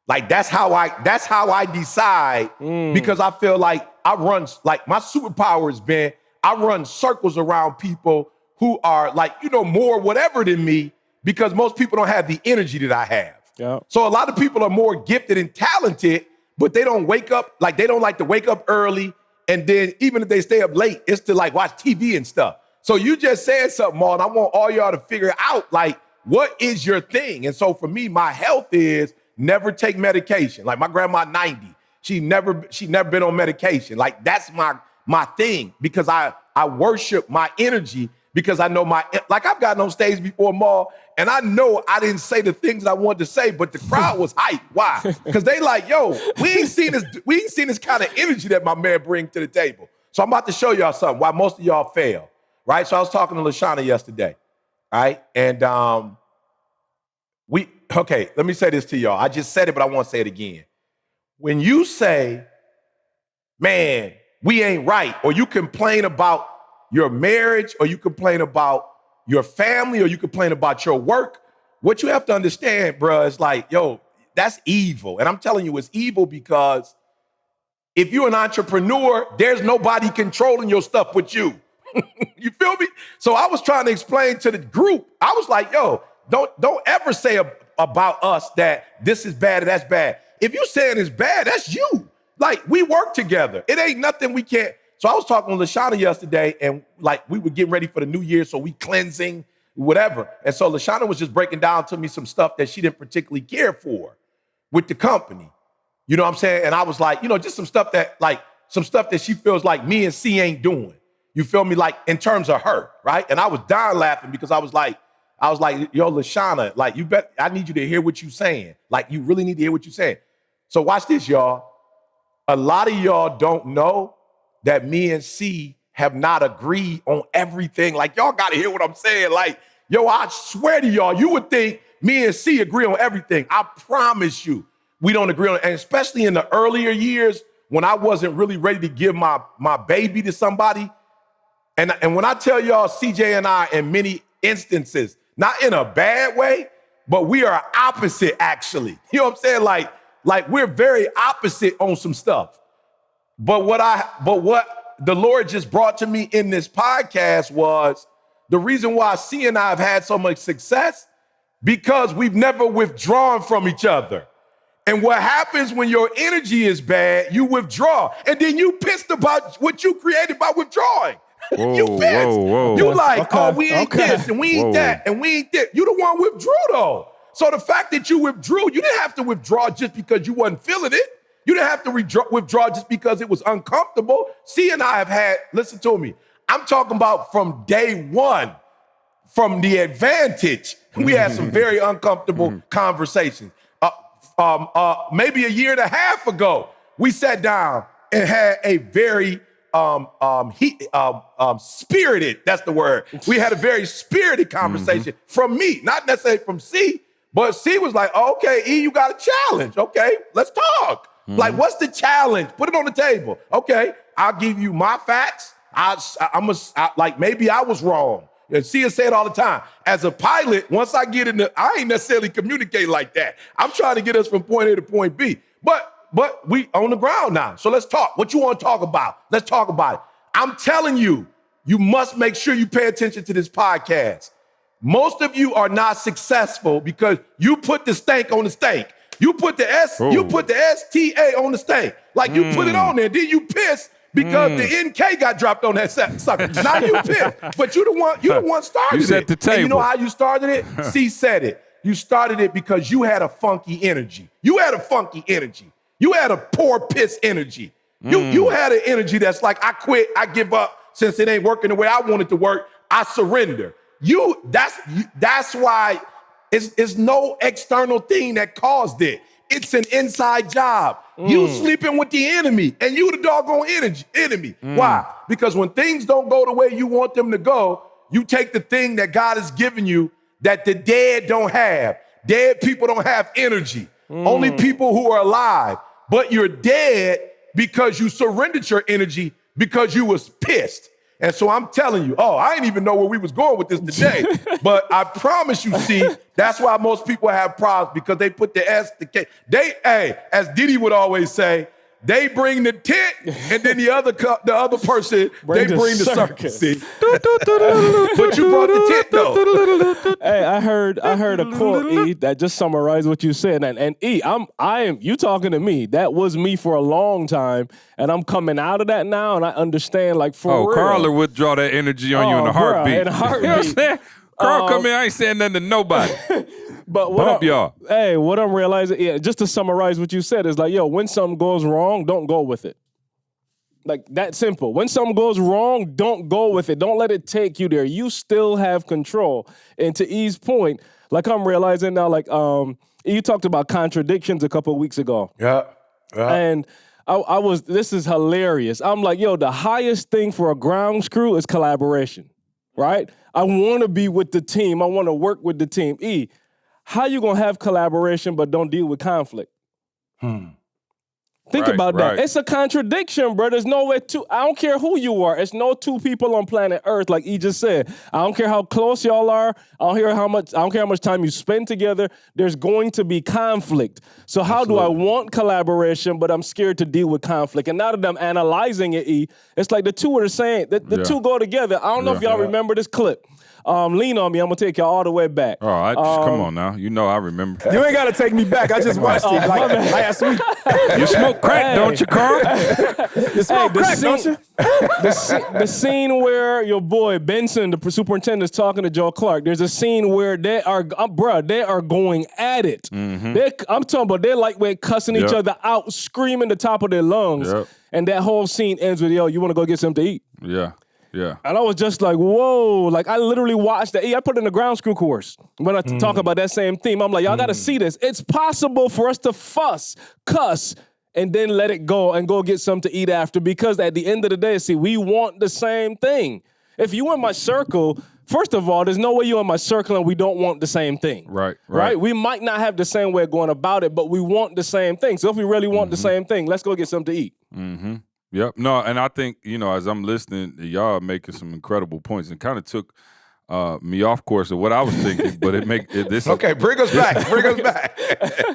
Like that's how I decide because I feel like I run, like my superpower has been, I run circles around people who are like, more whatever than me because most people don't have the energy that I have. Yeah. So a lot of people are more gifted and talented, but they don't wake up, like they don't like to wake up early. And then even if they stay up late, it's to like watch TV and stuff. So you just said something, Ma, and I want all y'all to figure out like, what is your thing? And so for me, my health is never take medication. Like my grandma, 90, she never been on medication. Like that's my thing because I worship my energy because I know like I've gotten on stage before, Ma, and I know I didn't say the things that I wanted to say, but the crowd was hyped. Why? Because they like, yo, we ain't seen this kind of energy that my man brings to the table. So I'm about to show y'all something why most of y'all fail, right? So I was talking to Lashana yesterday, right? And let me say this to y'all. I just said it, but I want to say it again. When you say, man, we ain't right, or you complain about your marriage, or you complain about your family, or you complain about your work, what you have to understand, bro, is like, yo, that's evil. And I'm telling you, it's evil because if you're an entrepreneur, there's nobody controlling your stuff but you. You feel me? So I was trying to explain to the group, I was like, yo, don't ever say about us that this is bad or that's bad. If you're saying it's bad, that's you. Like, we work together. It ain't nothing we can't. So I was talking with LaShawna yesterday, and like we were getting ready for the new year, so we cleansing, whatever. And so LaShawna was just breaking down to me some stuff that she didn't particularly care for with the company. You know what I'm saying? And I was like, just some stuff that she feels like me and C ain't doing. You feel me? Like in terms of her, right? And I was dying laughing because I was like, yo, LaShawna, like I need you to hear what you're saying. Like you really need to hear what you're saying. So watch this, y'all. A lot of y'all don't know that me and C have not agreed on everything. Like y'all gotta hear what I'm saying. Like, yo, I swear to y'all, you would think me and C agree on everything. I promise you, we don't agree on it. And especially in the earlier years when I wasn't really ready to give my baby to somebody. And when I tell y'all, CJ and I, in many instances, not in a bad way, but we are opposite, actually. You know what I'm saying? Like we're very opposite on some stuff. But what the Lord just brought to me in this podcast was the reason why C and I have had so much success, because we've never withdrawn from each other. And what happens when your energy is bad, you withdraw. And then you pissed about what you created by withdrawing. You pissed. Whoa. You like, we ain't this and we ain't that and we ain't this. You the one withdrew though. So the fact that you withdrew, you didn't have to withdraw just because you wasn't feeling it. You didn't have to withdraw just because it was uncomfortable. C and I have had, listen to me, I'm talking about from day one, from the advantage, we had some very uncomfortable conversations. Maybe a year and a half ago, we sat down and had a very spirited, that's the word. We had a very spirited conversation from me, not necessarily from C, but C was like, okay, E, you got a challenge. Okay, let's talk. Like, what's the challenge? Put it on the table. Okay, I'll give you my facts. Maybe I was wrong. And C say it all the time. As a pilot, once I get I ain't necessarily communicate like that. I'm trying to get us from point A to point B. But we on the ground now. So let's talk. What you want to talk about? Let's talk about it. I'm telling you, you must make sure you pay attention to this podcast. Most of you are not successful because you put the S.T.A.N.K on the steak. You put the S.T.A. on the steak. Like you put it on there, then you piss because the N.K got dropped on that sucker. Now you pissed. But you the one started it. You set the table. And you know how you started it? C said it. You started it because you had a funky energy. You had a funky energy. You had a poor piss energy. You had an energy that's like, I quit, I give up. Since it ain't working the way I want it to work, I surrender. That's why it's no external thing that caused it. It's an inside job. You sleeping with the enemy, and you the doggone enemy. Why? Because when things don't go the way you want them to go, you take the thing that God has given you that the dead don't have. Dead people don't have energy. Only people who are alive. But you're dead because you surrendered your energy because you was pissed. And so I'm telling you, I didn't even know where we was going with this today. But I promise you, see, that's why most people have problems, because they put the S, the K. As Diddy would always say, they bring the tent, and then the other person, they bring the circus. See? But you brought the tent, though. Hey, I heard a quote, E, that just summarized what you said. And E, you talking to me. That was me for a long time, and I'm coming out of that now, and I understand, like, for real. Carla would draw that energy on you in a heartbeat. In a heartbeat. You know what I'm saying? Carl, come here, I ain't saying nothing to nobody. But y'all. Hey, what I'm realizing, just to summarize what you said, is like, when something goes wrong, don't go with it. Like, that simple. When something goes wrong, don't go with it. Don't let it take you there. You still have control. And to E's point, like I'm realizing now, like, you talked about contradictions a couple of weeks ago. Yeah. And this is hilarious. I'm like, the highest thing for a ground crew is collaboration, right? I want to be with the team. I want to work with the team. E, how you going to have collaboration but don't deal with conflict? Think about that. It's a contradiction, bro. There's no way I don't care who you are. It's no two people on planet Earth, like E just said. I don't care how close y'all are. I don't care how much time you spend together. There's going to be conflict. So how do I want collaboration, but I'm scared to deal with conflict? And now that I'm analyzing it, E, it's like the two are the same. The two go together. I don't know if y'all remember this clip. Lean on me. I'm gonna take y'all all the way back. All right, come on now. You know I remember. You ain't got to take me back. I just watched it like last week. You smoke crack, don't you, Carl? You smoke crack, don't you? The scene where your boy Benson, the superintendent, is talking to Joe Clark. There's a scene where they are going at it. I'm talking about they're like cussing each other out, screaming the top of their lungs. And that whole scene ends with, yo, you want to go get something to eat? Yeah. And I was just like, whoa. Like, I literally watched that. I put it in the ground screw course when I talk about that same theme. I'm like, y'all got to see this. It's possible for us to fuss, cuss, and then let it go and go get something to eat after, because at the end of the day, see, we want the same thing. If you in my circle, first of all, there's no way you're in my circle and we don't want the same thing. Right? We might not have the same way of going about it, but we want the same thing. So if we really want the same thing, let's go get something to eat. Yep. No, and I think, as I'm listening, y'all are making some incredible points and kind of took me off course of what I was thinking, but this. Okay, bring us back. Bring us back.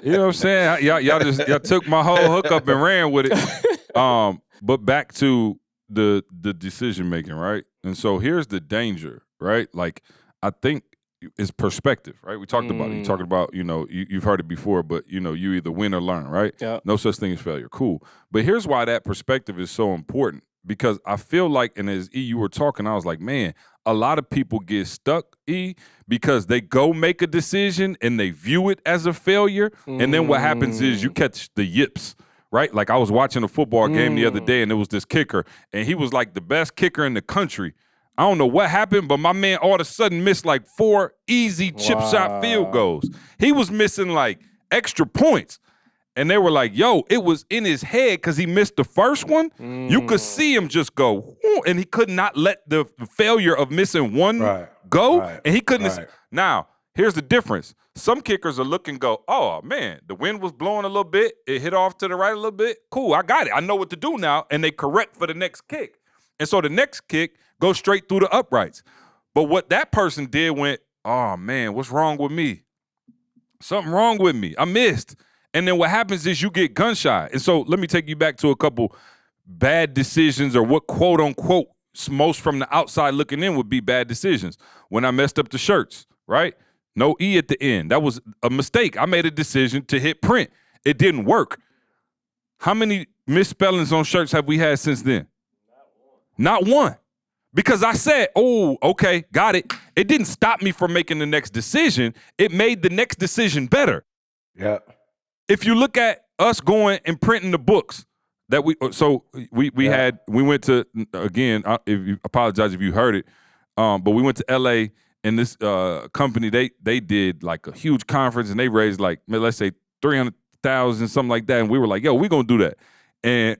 You know what I'm saying? Y'all took my whole hookup and ran with it. But back to the decision making, right? And so here's the danger, right? Like, I think it's perspective, right? We talked about it. You talked about, you've heard it before, but you either win or learn, right? Yeah. No such thing as failure. Cool. But here's why that perspective is so important, because I feel like, and as E, you were talking, I was like, man, a lot of people get stuck, E, because they go make a decision and they view it as a failure. And then what happens is you catch the yips, right? Like, I was watching a football game the other day and there was this kicker and he was like the best kicker in the country. I don't know what happened, but my man all of a sudden missed like 4 easy chip shot field goals. He was missing like extra points. And they were like, yo, it was in his head because he missed the first one. You could see him just go, and he could not let the failure of missing one go. And he couldn't. Now, here's the difference. Some kickers are looking and go, oh, man, the wind was blowing a little bit. It hit off to the right a little bit. Cool, I got it. I know what to do now. And they correct for the next kick. And so the next kick goes straight through the uprights. But what that person did went, oh, man, what's wrong with me? Something wrong with me. I missed. And then what happens is you get gun shy. And so let me take you back to a couple bad decisions, or what, quote unquote, most from the outside looking in would be bad decisions. When I messed up the shirts, right? No E at the end. That was a mistake. I made a decision to hit print. It didn't work. How many misspellings on shirts have we had since then? Not one. Because I said, oh, okay, got it. It didn't stop me from making the next decision. It made the next decision better. Yeah. If you look at us going and printing the books that we went to, again, apologize if you heard it, but we went to LA, and this company, they did like a huge conference and they raised like, let's say 300,000, something like that. And we were like, yo, we gonna do that. And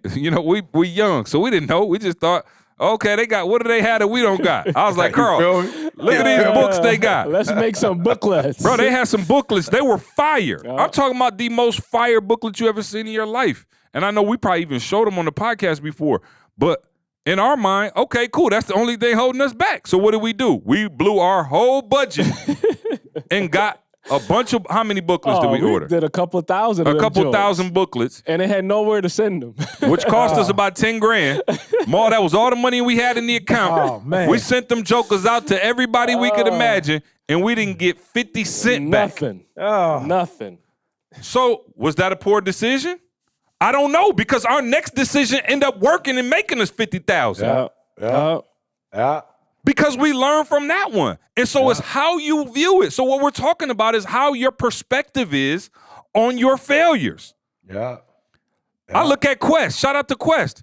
we young, so we didn't know. We just thought, okay, they got, what do they have that we don't got? I was like, Carl, look at these books they got. Let's make some booklets. Bro, they had some booklets. They were fire. I'm talking about the most fire booklets you ever seen in your life. And I know we probably even showed them on the podcast before. But in our mind, okay, cool, that's the only thing holding us back. So what did? We blew our whole budget and got a bunch of, how many booklets did we order? Did a couple thousand. A couple thousand booklets. And they had nowhere to send them. Which cost us about 10 grand. More, that was all the money we had in the account. Oh, man. We sent them jokers out to everybody we could imagine, and we didn't get 50 cents back. Nothing. Oh. Nothing. So was that a poor decision? I don't know, because our next decision ended up working and making us 50,000. Yeah. Because we learned from that one. And so it's how you view it. So what we're talking about is how your perspective is on your failures. Yeah. I look at Quest. Shout out to Quest.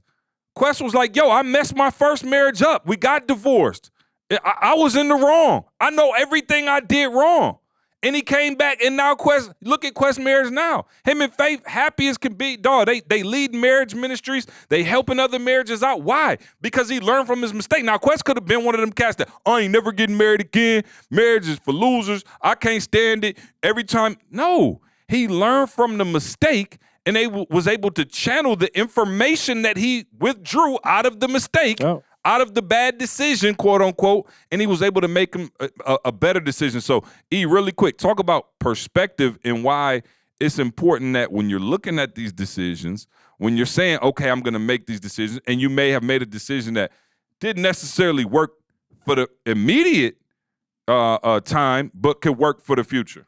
Quest was like, yo, I messed my first marriage up. We got divorced. I was in the wrong. I know everything I did wrong. And he came back, and now Quest, look at Quest marriage now. Him and Faith, happy as can be. Dog, they lead marriage ministries. They helping other marriages out. Why? Because he learned from his mistake. Now, Quest could have been one of them cats that, I ain't never getting married again. Marriage is for losers. I can't stand it. Every time. No, he learned from the mistake and was able to channel the information that he withdrew out of the mistake. Out of the bad decision, quote unquote, and he was able to make him a better decision. So, E, really quick, talk about perspective and why it's important that when you're looking at these decisions, when you're saying, okay, I'm going to make these decisions, and you may have made a decision that didn't necessarily work for the immediate time, but could work for the future.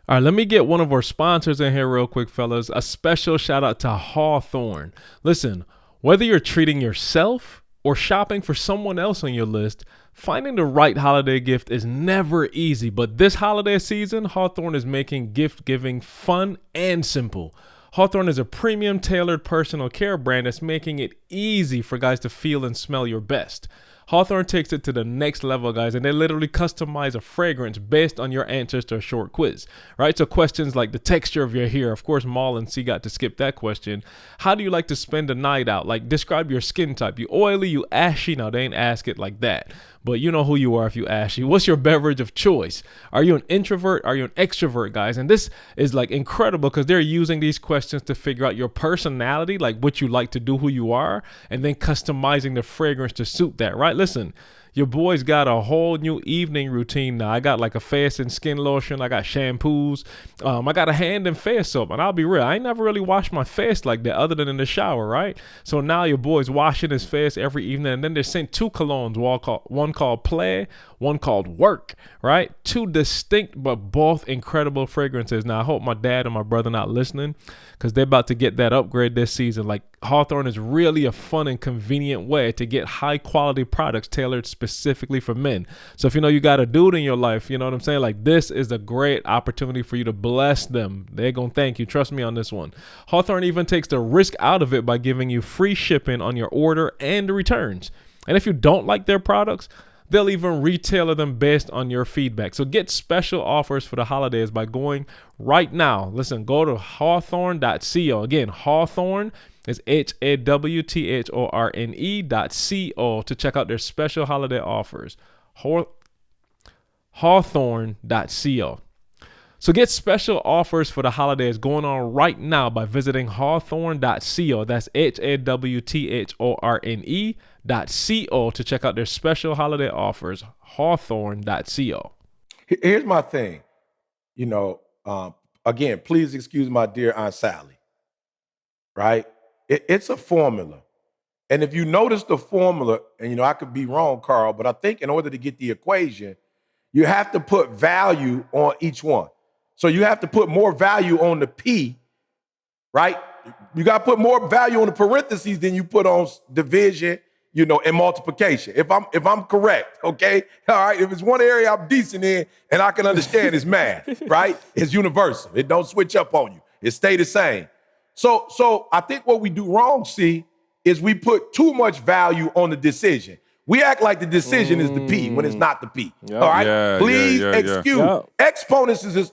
All right, let me get one of our sponsors in here real quick, fellas. A special shout out to Hawthorne. Listen, whether you're treating yourself or shopping for someone else on your list, finding the right holiday gift is never easy. But this holiday season, Hawthorne is making gift giving fun and simple. Hawthorne is a premium tailored personal care brand that's making it easy for guys to feel and smell your best. Hawthorne takes it to the next level, guys, and they literally customize a fragrance based on your answers to a short quiz, right? So questions like the texture of your hair. Of course, Maul and C got to skip that question. How do you like to spend a night out? Like, describe your skin type. You oily, you ashy? Now, they ain't ask it like that, but you know who you are if you ashy. What's your beverage of choice? Are you an introvert? Are you an extrovert, guys? And this is like incredible because they're using these questions to figure out your personality, like what you like to do, who you are, and then customizing the fragrance to suit that, right? Listen, your boy's got a whole new evening routine now. I got like a face and skin lotion. I got shampoos. I got a hand and face soap. And I'll be real, I ain't never really washed my face like that other than in the shower, right? So now your boy's washing his face every evening. And then they sent 2 colognes, one called Play, one called Work, right? 2 distinct but both incredible fragrances. Now, I hope my dad and my brother not listening because they're about to get that upgrade this season. Like, Hawthorne is really a fun and convenient way to get high quality products tailored specifically for men. So if you know you got a dude in your life, you know what I'm saying? Like, this is a great opportunity for you to bless them. They're going to thank you. Trust me on this one. Hawthorne even takes the risk out of it by giving you free shipping on your order and returns. And if you don't like their products, they'll even retailer them based on your feedback. So get special offers for the holidays by going right now. Listen, go to hawthorne.co. Again, Hawthorne is HAWTHORNE.co to check out their special holiday offers. Hawthorne.co. So get special offers for the holidays going on right now by visiting hawthorne.co. That's HAWTHORNE.co to check out their special holiday offers. Hawthorne.co. Here's my thing. You know, again, please excuse my dear Aunt Sally, right? It's a formula. And if you notice the formula, and you know, I could be wrong, Carl, but I think in order to get the equation, you have to put value on each one. So you have to put more value on the P, right? You got to put more value on the parentheses than you put on division, you know, and multiplication. If I'm correct, okay? All right, if it's one area I'm decent in and I can understand is math, right? It's universal. It don't switch up on you. It stay the same. So I think what we do wrong, see, is we put too much value on the decision. We act like the decision is the P when it's not the P. Yep. All right? Please excuse. Yep. Exponents is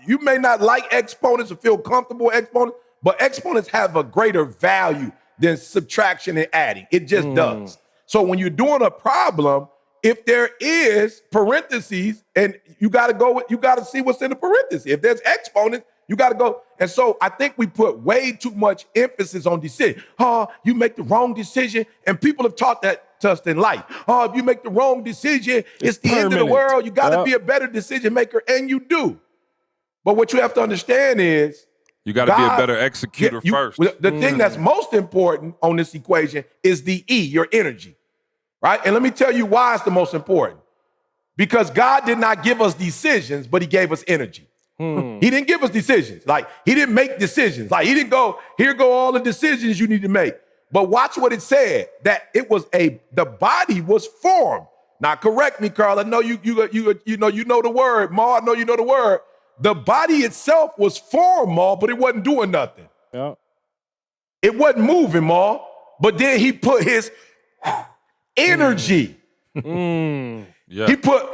you may not like exponents or feel comfortable with exponents, but exponents have a greater value than subtraction and adding. It just does. So when you're doing a problem, if there is parentheses, and you got to see what's in the parentheses. If there's exponents, you got to go. And so I think we put way too much emphasis on decision. Oh, you make the wrong decision. And people have taught that to us in life. Oh, if you make the wrong decision, it's the end of the world. You got to be a better decision maker, and you do. But what you have to understand is you got to be a better executor first. The thing that's most important on this equation is the E, your energy, right? And let me tell you why it's the most important. Because God did not give us decisions, but he gave us energy. He didn't give us decisions. Like, he didn't make decisions. Like, he didn't go, here go all the decisions you need to make. But watch what it said, that it was the body was formed. Now, correct me, Carl. I know you know the word. Ma, I know you know the word. The body itself was formed, Ma, but it wasn't doing nothing. Yeah. It wasn't moving, Ma. But then he put his energy. Yeah. He put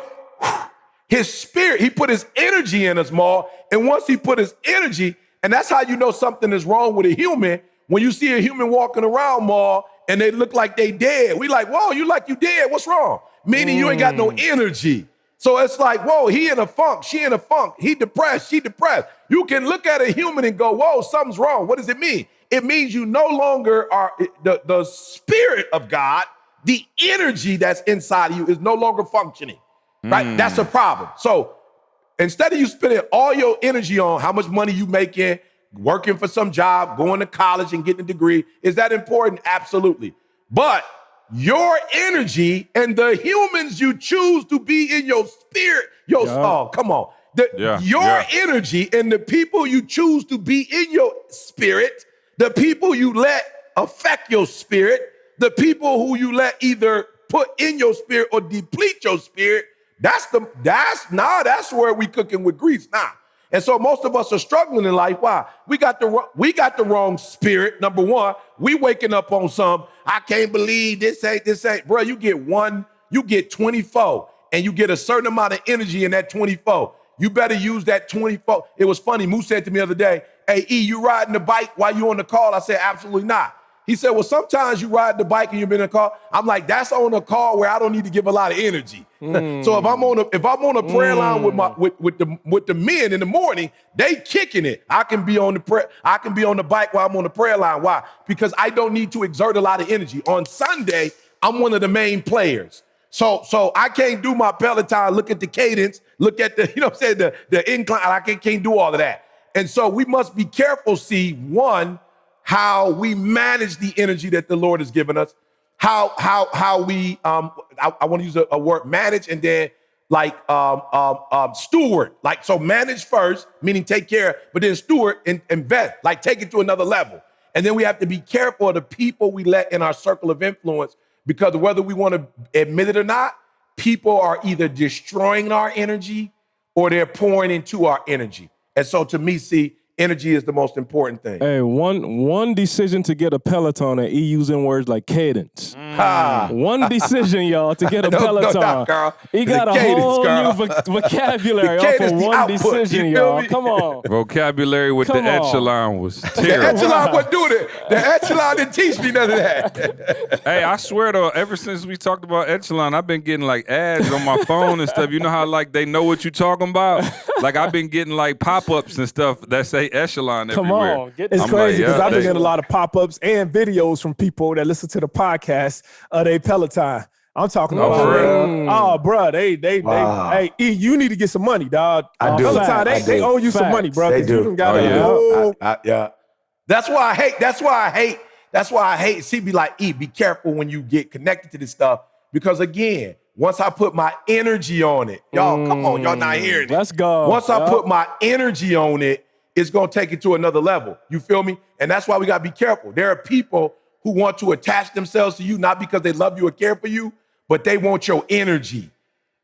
his spirit, he put his energy in us, Ma. And once he put his energy, and that's how you know something is wrong with a human, when you see a human walking around, Ma, and they look like they dead. We like, whoa, you like you dead. What's wrong? Meaning you ain't got no energy. So it's like, whoa, he in a funk, she in a funk, he depressed, she depressed. You can look at a human and go, whoa, something's wrong. What does it mean? It means you no longer are, the spirit of God, the energy that's inside of you is no longer functioning, right? That's a problem. So instead of you spending all your energy on how much money you making, working for some job, going to college and getting a degree, is that important? Absolutely. But your energy and the humans you choose to be in your spirit, come on. Your energy and the people you choose to be in your spirit, the people you let affect your spirit, the people who you let either put in your spirit or deplete your spirit, that's where we cooking with grease now. And so most of us are struggling in life. Why? We got the wrong spirit. Number one, we waking up on some, I can't believe this ain't. Bro, you get 24 and you get a certain amount of energy in that 24. You better use that 24. It was funny. Moose said to me the other day, hey, E, you riding the bike while you on the call? I said, absolutely not. He said, well, sometimes you ride the bike and you've been in a car. I'm like, that's on a call where I don't need to give a lot of energy. So if I'm on a prayer line with the men in the morning, they kicking it. I can be on the bike while I'm on the prayer line. Why? Because I don't need to exert a lot of energy. On Sunday, I'm one of the main players. So I can't do my Peloton, look at the cadence, look at the, the incline. I can't do all of that. And so we must be careful, one, how we manage the energy that the Lord has given us, how we, I want to use a word, manage, and then steward. So manage first, meaning take care, but then steward and invest, take it to another level. And then we have to be careful of the people we let in our circle of influence, because whether we want to admit it or not, people are either destroying our energy or they're pouring into our energy. And so to me, energy is the most important thing. Hey, one decision to get a Peloton, and using words like cadence. One decision, y'all, to get a Peloton. No, girl. He got a whole new vocabulary for one decision, y'all. Come on. Vocabulary with the echelon was terrible. The echelon wasn't doing it. The echelon didn't teach me none of that. Hey, I swear though, ever since we talked about echelon, I've been getting ads on my phone and stuff. You know how they know what you're talking about? I've been getting pop-ups and stuff that say echelon everywhere. Come on. It's crazy because I've been getting a lot of pop-ups and videos from people that listen to the podcast of their Peloton. I'm talking about, bro, hey, E, you need to get some money, dog. I do. Peloton, they owe you some money, bro. They do. Yeah. That's why I hate. See, be like, E, be careful when you get connected to this stuff, because again, once I put my energy on it, y'all, come on, y'all not hearing it. Let's go. Once I put my energy on it, it's going to take it to another level. You feel me? And that's why we got to be careful. There are people who want to attach themselves to you, not because they love you or care for you, but they want your energy.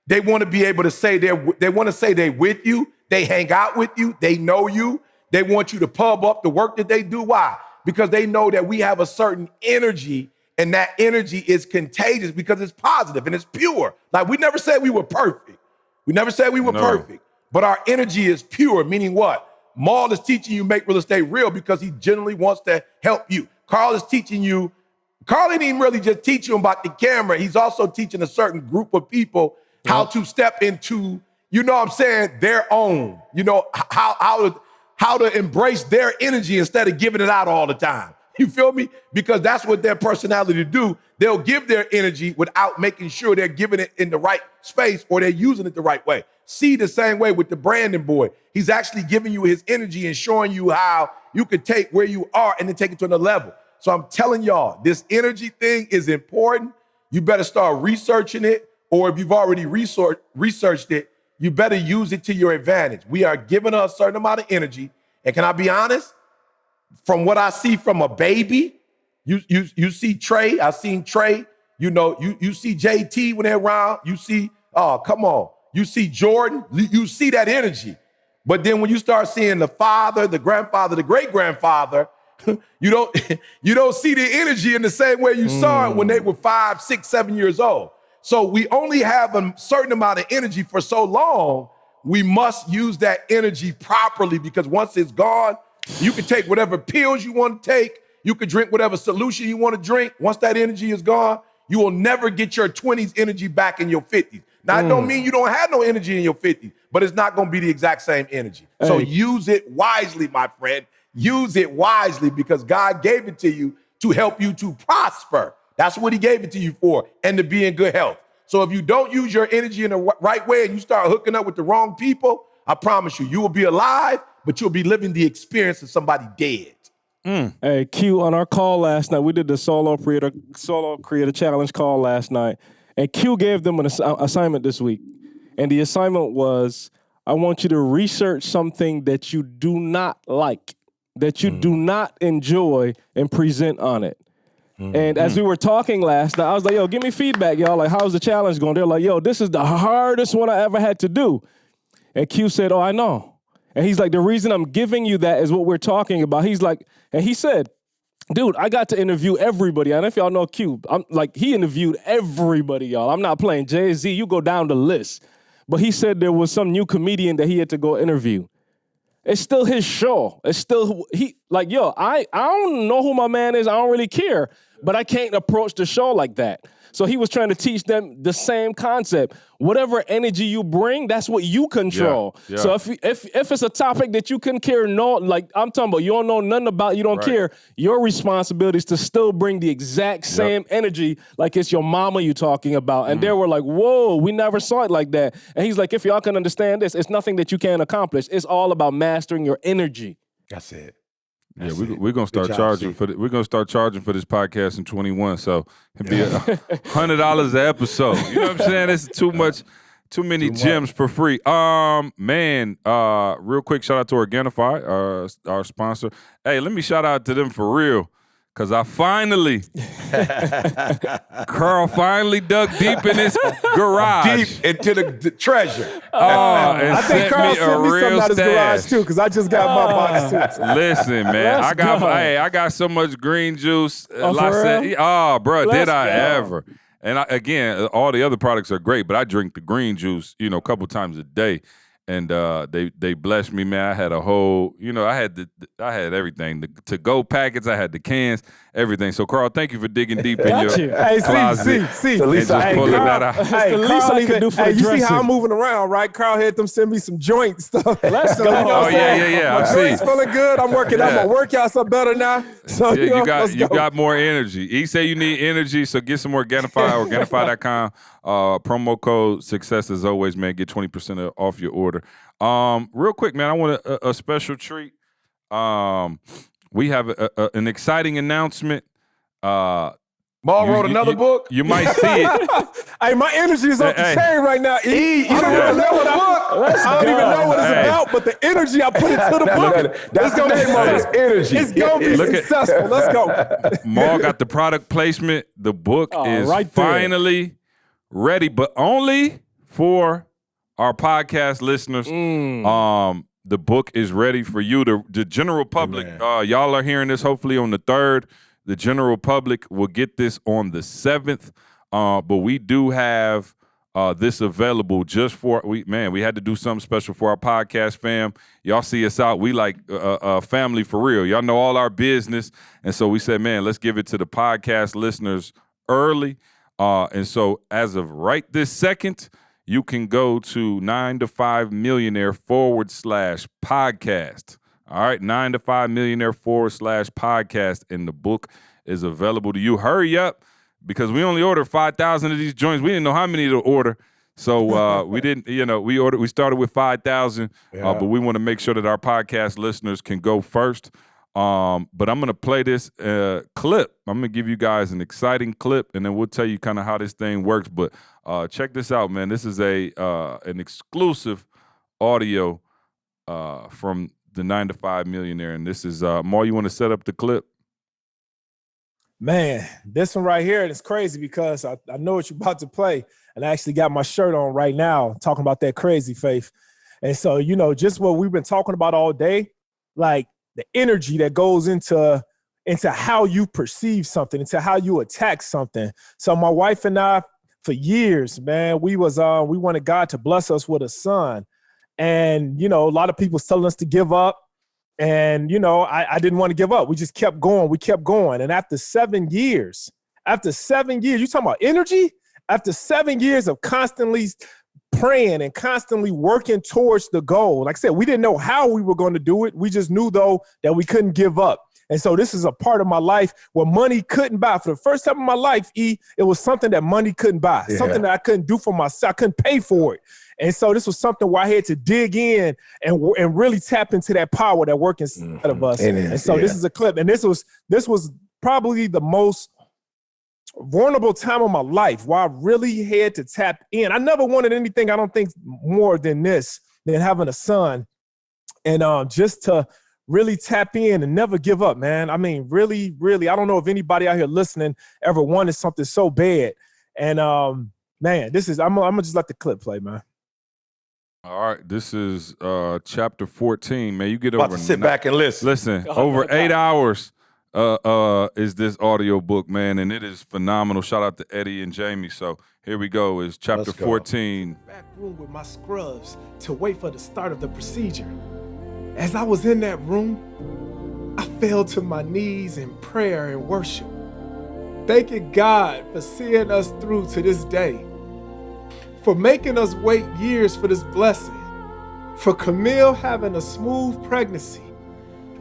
They want to be able to say they're with you. They hang out with you. They know you. They want you to pub up the work that they do. Why? Because they know that we have a certain energy, and that energy is contagious because it's positive and it's pure. We never said we were perfect. We never said we were perfect, but our energy is pure, meaning what? Maul is teaching you make real estate real because he genuinely wants to help you. Carl is teaching you. Carl didn't even really just teach you about the camera. He's also teaching a certain group of people how to step into, their own, how to embrace their energy instead of giving it out all the time. You feel me? Because that's what their personality do. They'll give their energy without making sure they're giving it in the right space or they're using it the right way. See, the same way with the Brandon boy. He's actually giving you his energy and showing you how you could take where you are and then take it to another level. So I'm telling y'all, this energy thing is important. You better start researching it, or if you've already researched it, you better use it to your advantage. We are giving a certain amount of energy. And can I be honest? From what I see from a baby, you see Trey. I've seen Trey. You see JT when they're around. You see, you see Jordan. You see that energy. But then when you start seeing the father, the grandfather, the great-grandfather, you don't see the energy in the same way you saw it when they were 5, 6, 7 years old. So we only have a certain amount of energy for so long. We must use that energy properly, because once it's gone, you can take whatever pills you want to take. You can drink whatever solution you want to drink. Once that energy is gone, you will never get your 20s energy back in your 50s. Now, it don't mean you don't have no energy in your 50s, but it's not going to be the exact same energy. Hey. So use it wisely, my friend. Use it wisely, because God gave it to you to help you to prosper. That's what he gave it to you for, and to be in good health. So if you don't use your energy in the right way and you start hooking up with the wrong people, I promise you, you will be alive, but you'll be living the experience of somebody dead. Hey, Q, on our call last night, we did the solo creator challenge call last night, and Q gave them an assignment this week. And the assignment was, I want you to research something that you do not like, that you do not enjoy, and present on it. And as we were talking last night, I was like, yo, give me feedback, y'all. Like, how's the challenge going? They're like, yo, this is the hardest one I ever had to do. And Q said, oh, I know. And he's like, the reason I'm giving you that is what we're talking about. He's like, and he said, dude, I got to interview everybody. And if y'all know Q, I'm like, he interviewed everybody, y'all. I'm not playing Jay-Z. You go down the list. But he said there was some new comedian that he had to go interview. It's still his show. It's still, I don't know who my man is. I don't really care. But I can't approach the show like that. So he was trying to teach them the same concept. Whatever energy you bring, that's what you control. Yeah. So if it's a topic that you couldn't care, like I'm talking about, you don't know nothing about, you don't care, your responsibility is to still bring the exact same energy like it's your mama you talking about. And they were like, whoa, we never saw it like that. And he's like, if y'all can understand this, it's nothing that you can't accomplish. It's all about mastering your energy. That's it. Yeah, we're gonna start charging for we're gonna start charging for this podcast in 21. So it'd be $100 an episode. You know what I'm saying? It's too many gems for free. Real quick shout out to Organifi, our sponsor. Hey, let me shout out to them for real. Cause I Carl finally dug deep in his garage. Deep into the treasure. And I think Carl sent me something out his garage too, because I just got my box suits. Listen, man, I got so much green juice. Did I ever? And again, all the other products are great, but I drink the green juice, a couple times a day. And they blessed me, man. I had a whole, I had everything. The to-go packets, I had the cans, everything. So, Carl, thank you for digging deep in your closet. See. And just pulling that out. Hey, the least I can do for the you see how dressing. I'm moving around, right? Carl had them send me some joint stuff. Let's go. Oh, yeah. My joints feeling good. I'm working out my workouts are better now. So, You got more energy. He said you need energy, so get some Organifi, Organifi.com. Promo code success as always, man. Get 20% off your order. Real quick, man, I want a special treat. We have an exciting announcement. Maul wrote another book. You might see it. Hey, my energy is off the chain right now. I don't even know what it's about, but the energy I put into the book, That's gonna be energy. it's gonna be successful. Let's go. Maul got the product placement. The book is right there. finally ready, but only for our podcast listeners. The book is ready for you. The general public, y'all are hearing this hopefully on the 3rd. The general public will get this on the 7th. But we do have this available just for, we had to do something special for our podcast fam. Y'all see us out. We like family for real. Y'all know all our business. And so we said, man, let's give it to the podcast listeners early. And so as of right this second, you can go to 9to5millionaire.com/podcast. All right, 9to5millionaire.com/podcast, and the book is available to you. Hurry up, because we only ordered 5,000 of these joints. We didn't know how many to order, so we didn't. We started with 5,000, but we want to make sure that our podcast listeners can go first. But I'm gonna play this clip. I'm gonna give you guys an exciting clip, and then we'll tell you kind of how this thing works. But check this out, man. This is an exclusive audio from the 9to5 Millionaire, and this is Maul. You want to set up the clip? Man, this one right here, it's crazy because I know what you're about to play, and I actually got my shirt on right now talking about that crazy faith. And so, just what we've been talking about all day, like the energy that goes into how you perceive something, into how you attack something. So my wife and I, for years, man, we wanted God to bless us with a son. And, a lot of people was telling us to give up. And, I didn't want to give up. We just kept going. We kept going. And after 7 years, you talking about energy? After 7 years of constantly praying and constantly working towards the goal. Like I said, we didn't know how we were going to do it. We just knew, though, that we couldn't give up. And so this is a part of my life where money couldn't buy. For the first time in my life, it was something that money couldn't buy, something that I couldn't do for myself. I couldn't pay for it. And so this was something where I had to dig in and really tap into that power that works inside of us. And so this is a clip. And this was probably the most vulnerable time of my life where I really had to tap in. I never wanted anything, I don't think, more than this, than having a son. And just to really tap in and never give up, man. I mean, really, really, I don't know if anybody out here listening ever wanted something so bad. And man, I'm gonna just let the clip play, man. All right, this is chapter 14, man. You get About over to sit back and listen. Listen, over 8 hours is this audio book, man, and it is phenomenal. Shout out to Eddie and Jamie. So here we go. Is chapter 14. Back room with my scrubs to wait for the start of the procedure. As I was in that room, I fell to my knees in prayer and worship, thanking God for seeing us through to this day, for making us wait years for this blessing, for Camille having a smooth pregnancy,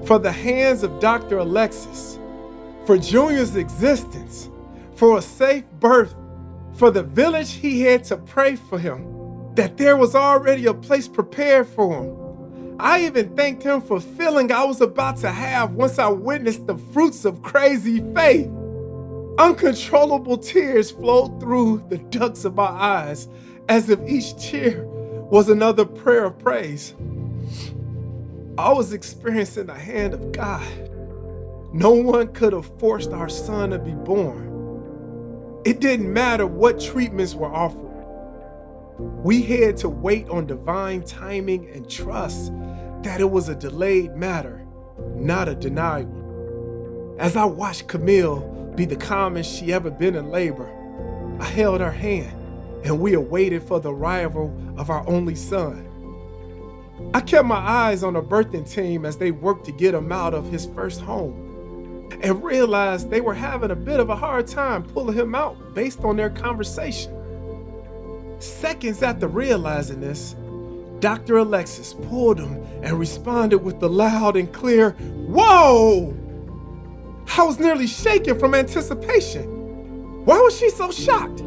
for the hands of Dr. Alexis, for Junior's existence, for a safe birth, for the village he had to pray for him, that there was already a place prepared for him. I even thanked him for feeling I was about to have once I witnessed the fruits of crazy faith. Uncontrollable tears flowed through the ducts of my eyes as if each tear was another prayer of praise. I was experiencing the hand of God. No one could have forced our son to be born. It didn't matter what treatments were offered. We had to wait on divine timing and trust that it was a delayed matter, not a denial. As I watched Camille be the calmest she ever been in labor, I held her hand and we awaited for the arrival of our only son. I kept my eyes on the birthing team as they worked to get him out of his first home and realized they were having a bit of a hard time pulling him out based on their conversation. Seconds after realizing this, Dr. Alexis pulled him and responded with the loud and clear, "Whoa!" I was nearly shaking from anticipation. Why was she so shocked?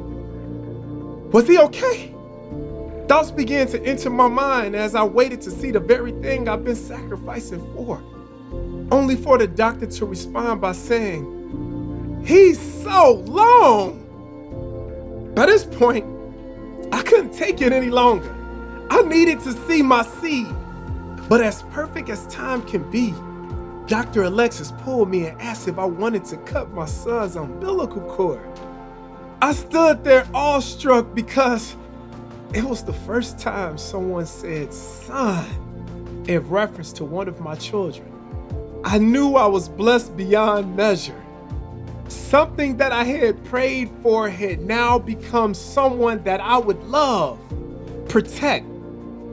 Was he okay? Thoughts began to enter my mind as I waited to see the very thing I've been sacrificing for, only for the doctor to respond by saying, "He's so long." By this point, I couldn't take it any longer. I needed to see my seed. But as perfect as time can be, Dr. Alexis pulled me and asked if I wanted to cut my son's umbilical cord. I stood there awestruck because it was the first time someone said "son" in reference to one of my children. I knew I was blessed beyond measure. Something that I had prayed for had now become someone that I would love, protect,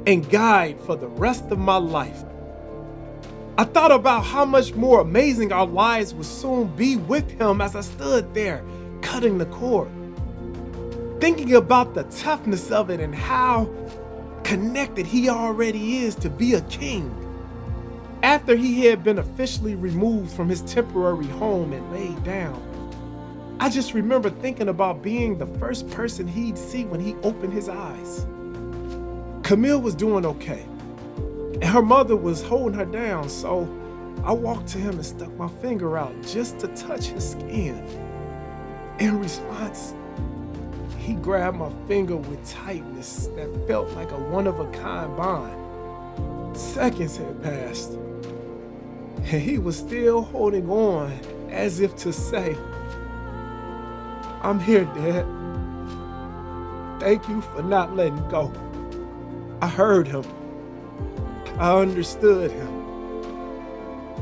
and guide for the rest of my life. I thought about how much more amazing our lives would soon be with him as I stood there cutting the cord, thinking about the toughness of it and how connected he already is to be a king. After he had been officially removed from his temporary home and laid down, I just remember thinking about being the first person he'd see when he opened his eyes. Camille was doing okay, and her mother was holding her down, so I walked to him and stuck my finger out just to touch his skin. In response, he grabbed my finger with tightness that felt like a one-of-a-kind bond. Seconds had passed, and he was still holding on as if to say, "I'm here, Dad. Thank you for not letting go." I heard him. I understood him.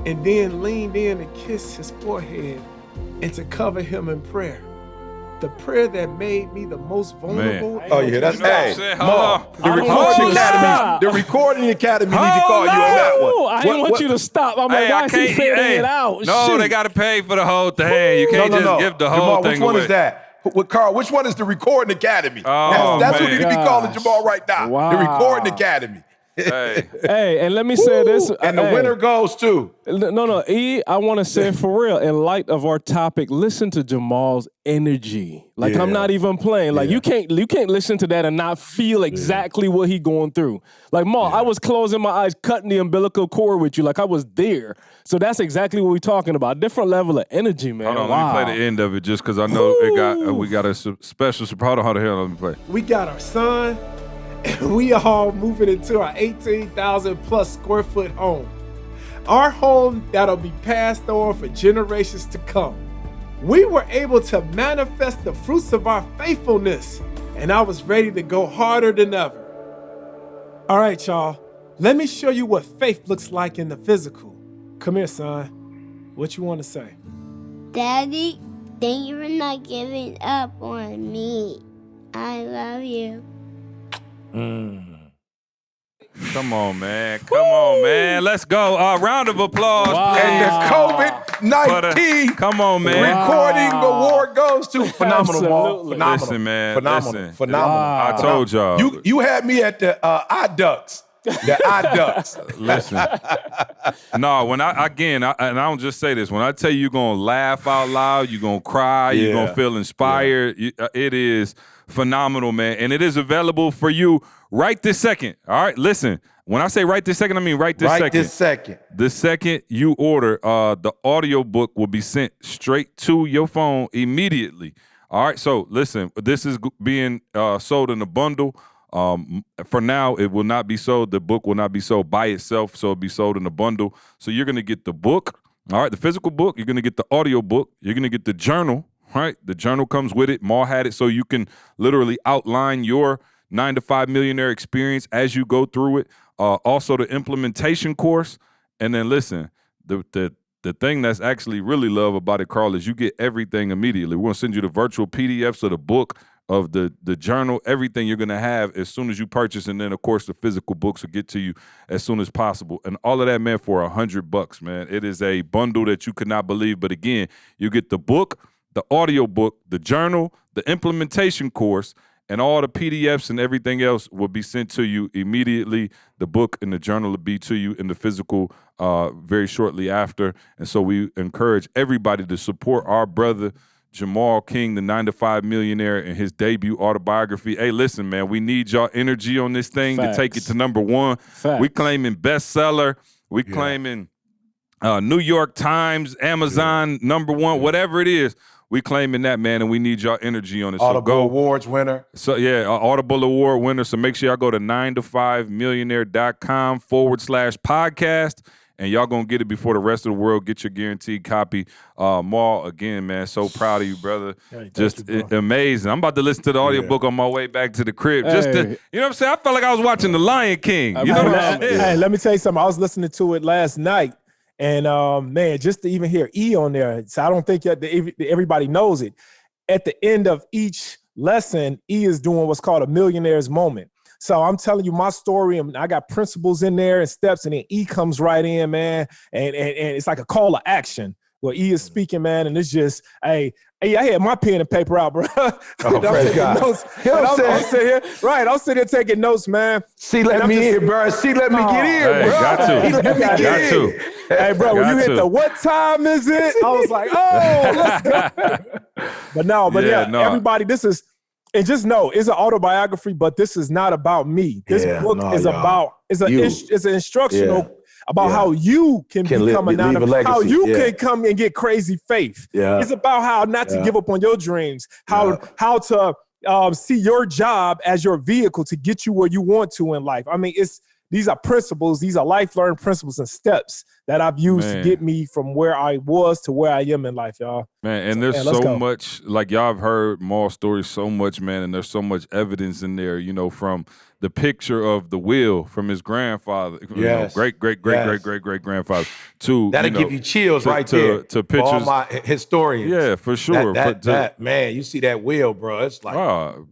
And then leaned in to kiss his forehead and to cover him in prayer. The prayer that made me the most vulnerable. Man. Oh yeah, that's You know what I'm hey, saying? Mom, Hold the on. recording academy. Stop. The recording academy need to call you on that one. I didn't want you to stop. I'm like, why is he fading it out? No, Shoot. they got to pay for the whole thing. You can't just give the whole Jamal, thing which one away. is that? Carl, which one is the recording academy? Oh, that's who man. need to be calling Gosh. Jamal right now. Wow. The recording academy. Hey, and let me say this. And the winner goes to. No, E, I want to say for real, in light of our topic, listen to Jamal's energy. Like, I'm not even playing. Like, you can't listen to that and not feel exactly what he going through. Like, Ma, I was closing my eyes, cutting the umbilical cord with you. Like, I was there. So that's exactly what we're talking about. Different level of energy, man. Hold on, let me play the end of it just because I know we got a special. Hold on, let me play. We got our son, and we all moving into our 18,000 plus square foot home. Our home that'll be passed on for generations to come. We were able to manifest the fruits of our faithfulness, and I was ready to go harder than ever. All right, y'all, let me show you what faith looks like in the physical. Come here, son. What you want to say? Daddy, thank you for not giving up on me. I love you. Come on, man. Come on, man. Let's go. Round of applause. And the COVID-19 come on, man. recording award goes to phenomenal, Maul. Absolutely. Phenomenal. Listen, man. Phenomenal. Listen. Phenomenal. I told y'all. You had me at the eye ducts. The eye ducts. Listen. No, when I don't just say this. When I tell you you're going to laugh out loud, you're going to cry, you're going to feel inspired, it is phenomenal, man. And it is available for you right this second. All right, listen. When I say right this second, I mean right this second. Right this second. The second you order, the audio book will be sent straight to your phone immediately. All right, so listen, this is being sold in a bundle. For now, it will not be sold. The book will not be sold by itself, so it'll be sold in a bundle. So you're going to get the book, all right, the physical book. You're going to get the audio book. You're going to get the journal, right? The journal comes with it. Maul had it so you can literally outline your 9 to 5 millionaire experience as you go through it. Also the implementation course. And then listen, the thing that's actually really love about it, Carl, is you get everything immediately. We're going to send you the virtual PDFs of the book, of the journal, everything you're going to have as soon as you purchase. And then, of course, the physical books will get to you as soon as possible. And all of that, man, for $100, man. It is a bundle that you could not believe. But again, you get the book, the audio book, the journal, the implementation course, and all the PDFs and everything else will be sent to you immediately. The book and the journal will be to you in the physical very shortly after. And so we encourage everybody to support our brother, Jamal King, the 9 to 5 millionaire, in his debut autobiography. Hey, listen, man, we need y'all energy on this thing to take it to #1. We claiming bestseller. We claiming New York Times, Amazon, #1, whatever it is. We claiming that, man, and we need y'all energy on it. Audible Awards winner. So, Audible Award winner. So make sure y'all go to 9to5millionaire.com/podcast. And y'all gonna get it before the rest of the world. Get your guaranteed copy. Maul, again, man, so proud of you, brother. Hey, just amazing. I'm about to listen to the audiobook on my way back to the crib. Just to, you know what I'm saying? I felt like I was watching The Lion King. You know what I'm saying? Hey, let me tell you something. I was listening to it last night, and man, just to even hear E on there, so I don't think that everybody knows it. At the end of each lesson, E is doing what's called a millionaire's moment. So I'm telling you my story, and I got principles in there and steps, and then E comes right in, man, and it's like a call to action where E is speaking, man, and it's just, hey, I had my pen and paper out, bro. Oh, praise God. Notes. I'm sitting here, right? I'm sitting here taking notes, man. She let me in, bro. She let me get in, bro. Got to. He let me get in. Hey, bro, when you hit the what time is it? I was like, oh, let's go. But everybody, this is, and just know, it's an autobiography, but this is not about me. This book is about, it's an instructional about how you can become how you can come and get crazy faith. It's about how not to give up on your dreams, how to see your job as your vehicle to get you where you want to in life. I mean, these are principles, these are life-learned principles and steps that I've used to get me from where I was to where I am in life, y'all. Man, and there's so much, like y'all have heard Maul's story so much, man, and there's so much evidence in there, you know, from the picture of the will from his grandfather, great grandfather, to that'll give you chills there. To pictures, for all my historians. Yeah, for sure. That man, you see that will, bro. It's like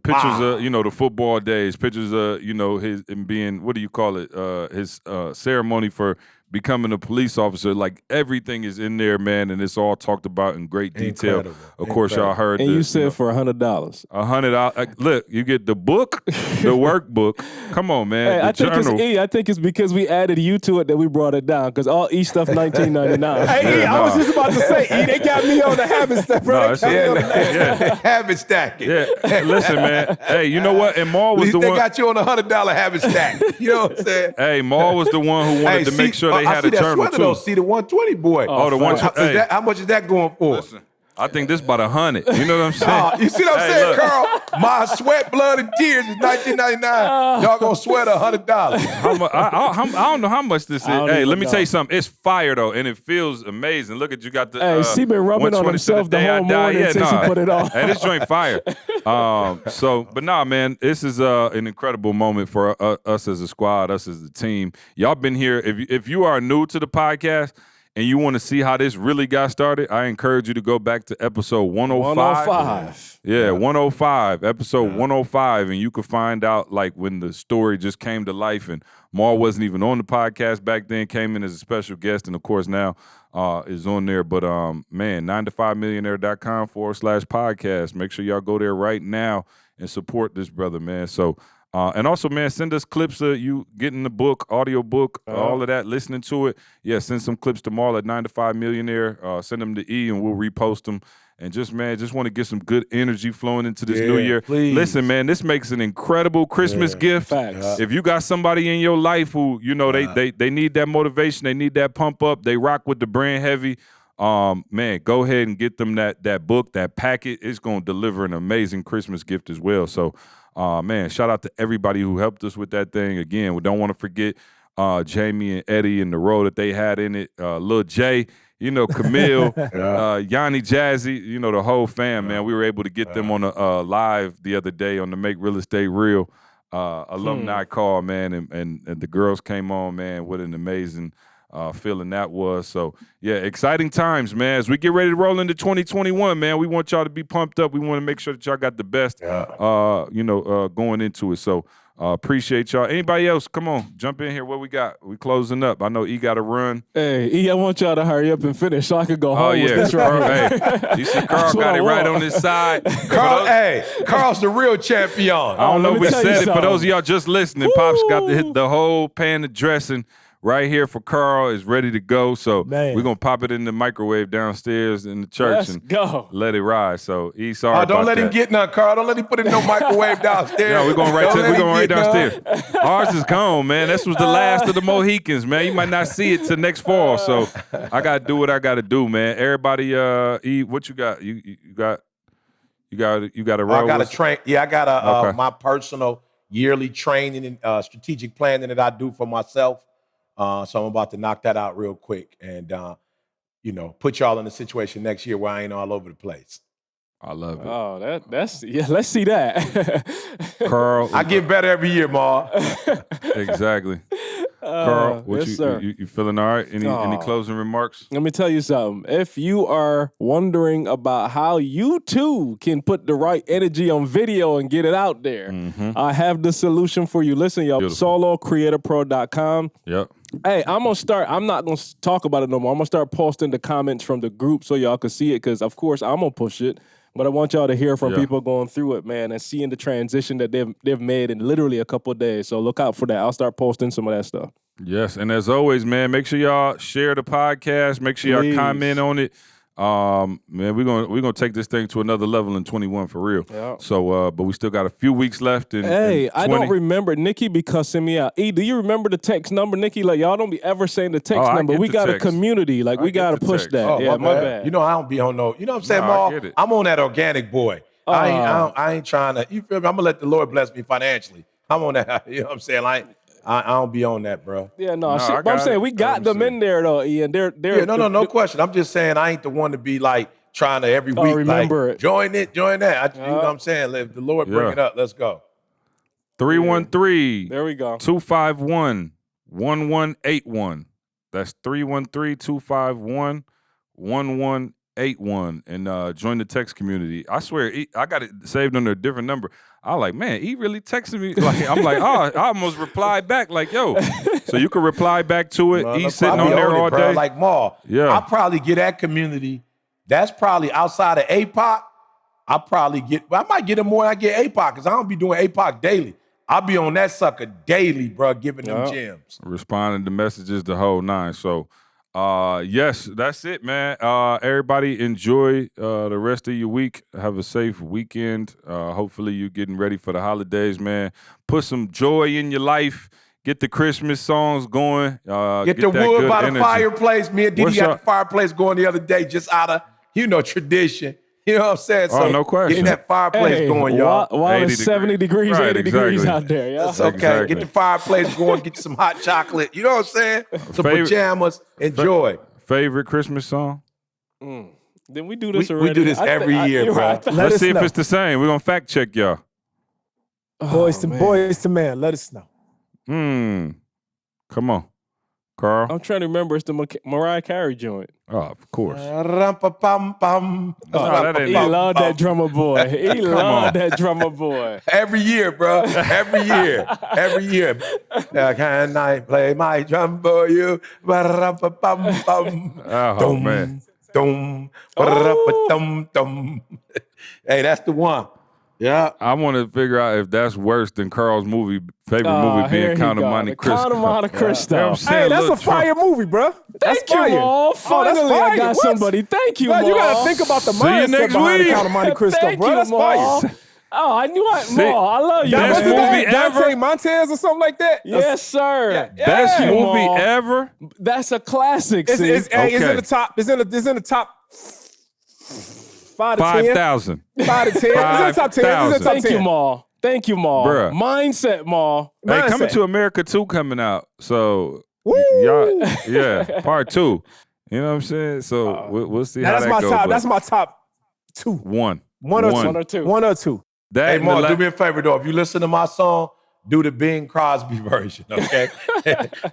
pictures of the football days, pictures of his and being, what do you call it? His ceremony for becoming a police officer. Like everything is in there, man, and it's all talked about in great detail. Incredible. Of course, y'all heard. And the, you said know, for $100. $100. Look, you get the book, the workbook. Come on, man. Hey, the I think journal. it's E. I think it's because we added you to it that we brought it down. Because all E stuff $19.99. Hey, E, I was just about to say, E, they got me on the habit stack, bro. No, They got me on the habit stacking. Yeah, listen, man. Hey, you know what? And Maul was the They one. got you on a $100 habit stack. You know what I'm saying? Hey, Maul was the one who wanted to make sure they had a journal too. See the 120 boy. Oh, the one. How much is that going for? Listen, I think this about 100. You know what I'm saying? You see what I'm saying, Carl? My sweat, blood, and tears is $19.99. Y'all gonna sweat $100. I don't know how much this is. Hey, let me know. tell you something. It's fire though, and it feels amazing. Look at you got the. Hey, she been rubbing on 120 to himself the day I whole die. morning Yeah, since nah. he put it on. Hey, this joint fire. But nah, man, this is an incredible moment for us as a squad, us as a team. Y'all been here. If you are new to the podcast and you want to see how this really got started, I encourage you to go back to episode 105. Yeah, 105, episode 105, and you can find out like when the story just came to life and Mar wasn't even on the podcast back then, came in as a special guest, and of course now is on there. But man, 9to5millionaire.com/podcast. Make sure y'all go there right now and support this brother, man. So and also, man, send us clips of you getting the book, audio book, all of that, listening to it. Yeah, send some clips to Marl at 9to5millionaire. Send them to E, and we'll repost them. And just want to get some good energy flowing into this new year. Please. Listen, man, this makes an incredible Christmas gift. Facts. If you got somebody in your life who, you know, they need that motivation, they need that pump up, they rock with the brand heavy, man, go ahead and get them that book, that packet. It's going to deliver an amazing Christmas gift as well. So, man, shout out to everybody who helped us with that thing. Again, we don't want to forget Jamie and Eddie and the role that they had in it. Lil J, you know, Camille, Yanni Jazzy, you know, the whole fam, man. We were able to get them on a live the other day on the Make Real Estate Real alumni call, man. And the girls came on, man. What an amazing feeling that was. So, yeah, exciting times, man. As we get ready to roll into 2021, man, we want y'all to be pumped up. We want to make sure that y'all got the best, going into it. So, appreciate y'all. Anybody else? Come on, jump in here. What we got? We closing up. I know E got to run. Hey, E, I want y'all to hurry up and finish so I could go home. Oh, yeah. With this right. Hey, you see Carl got it right on his side. Carl's the real champion. I don't know if we said it. For those of y'all just listening, Pops got to hit the whole pan of dressing right here for Carl. Is ready to go. So we're going to pop it in the microwave downstairs in the church let it ride. So he's sorry don't let him get none, Carl. Don't let him put it in no microwave downstairs. No, we're going right downstairs. Ours is gone, man. This was the last of the Mohicans, man. You might not see it till next fall. So I got to do what I got to do, man. Everybody, E, what you got? You got a roll? I got a train. Yeah, I got my personal yearly training and strategic planning that I do for myself. So I'm about to knock that out real quick and, put y'all in a situation next year where I ain't all over the place. I love it. Oh, that's let's see that. Carl. I get better every year, Ma. Exactly. Carl, yes, you feeling all right? Any closing remarks? Let me tell you something. If you are wondering about how you too can put the right energy on video and get it out there, I have the solution for you. Listen, y'all, solocreatorpro.com. Yep. Hey, I'm not going to talk about it no more. I'm going to start posting the comments from the group so y'all can see it because, of course, I'm going to push it. But I want y'all to hear from people going through it, man, and seeing the transition that they've made in literally a couple of days. So look out for that. I'll start posting some of that stuff. Yes, and as always, man, make sure y'all share the podcast. Make sure y'all comment on it. Man, we're gonna take this thing to another level in 21 for real. Yep. So, but we still got a few weeks left. I don't remember. Nikki be cussing me out. E, do you remember the text number, Nikki? Like y'all don't be ever saying the text number. We got a community. Like we got to push that. Oh, yeah, my bad. You know I don't be on no. You know what I'm saying, Ma? I'm on that organic boy. I ain't trying to. You feel me? I'm gonna let the Lord bless me financially. I'm on that. You know what I'm saying? I don't be on that, bro. Yeah, but I'm saying we got them in there though, Ian. They're no question. I'm just saying I ain't the one to be like trying to every week remember it. Join that. You know what I'm saying? Let the Lord bring it up. Let's go. 313. There we go. 251-1181. That's 313-251-1181. 81 and join the text community. I swear, I got it saved under a different number. I was like, man, he really texted me. Like, I'm like, oh, I almost replied back like, yo. So you can reply back to it. He's sitting on there all day. Like, Ma, yeah. I'll probably get that community. That's probably outside of APOC. I might get it more than I get APOC because I don't be doing APOC daily. I'll be on that sucker daily, bro, giving them gems. Responding to messages the whole nine. So, yes, that's it, man. Everybody enjoy the rest of your week. Have a safe weekend. Hopefully you're getting ready for the holidays, man. Put some joy in your life. Get the Christmas songs going. Get the wood by the fireplace. Me and Didi got the fireplace going the other day just out of, tradition. You know what I'm saying? So no question. Getting that fireplace going, y'all. While it's 70 degrees, right, 80 degrees out there, y'all. It's okay. Exactly. Get the fireplace going. Get you some hot chocolate. You know what I'm saying? Some pajamas. Enjoy. Favorite Christmas song? Then we do this already. We do this every year, bro. Right. Let's see if it's the same. We're going to fact check y'all. Boys to man. Let us know. Come on. Carl? I'm trying to remember. It's the Mariah Carey joint. Oh, of course. He loved that drummer boy. He loved that drummer boy. Every year, bro. Every year. Every year. Can I play my drum for you? Oh, man. Hey, that's the one. Yeah. I want to figure out if that's worse than Carl's favorite movie being Count of Monte Cristo. Count of Monte Cristo. You know Hey, that's a fire movie, bro. Thank you, Maul. Finally, I got somebody. Thank you, Maul. You got to think about the mindset behind the Count of Monte Cristo, Thank bro. you, That's Maul. fire. Oh, I knew Maul. I love you. Best movie ever. Dante Montez or something like that? Yes, sir. Best movie Maul. ever? That's a classic. It's in the top. It's in the top 5 to 10. 5,000. 5 to 10. It's in the top 10. It's in the top 10. Thank you, Maul. Thank you, Maul. Bruh. Mindset, Maul. Hey, Coming to America 2 coming out. So, Woo! y'all, part 2. You know what I'm saying? So, we'll see how that goes. That's my top 2. One or two. One or two. Hey, Mark, do me a favor, though. If you listen to my song, do the Bing Crosby version, okay?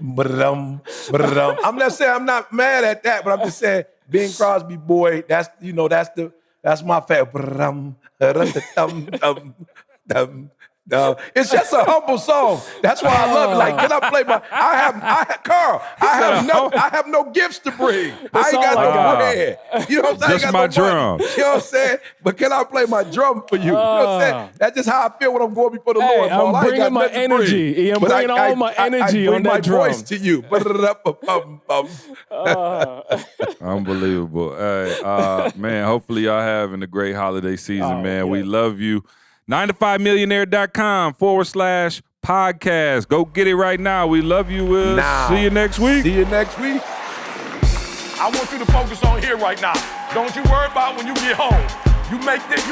I'm not saying I'm not mad at that, but I'm just saying Bing Crosby, boy, that's my favorite. It's just a humble song. That's why I love it. Like, can I play Carl, I have no gifts to bring. I ain't got no bread. You know what I'm saying? Just my drum. You know what I'm saying? But can I play my drum for you? You know what I'm saying? That's just how I feel when I'm going before the Lord. I'm bringing my energy. I'm bringing all my energy on that drum. I bring my voice to you. Unbelievable. Hey, man, hopefully y'all having a great holiday season, man. Yeah. We love you. 9to5millionaire.com/podcast. Go get it right now. We love you. We'll see you next week. See you next week. I want you to focus on here right now. Don't you worry about when you get home. You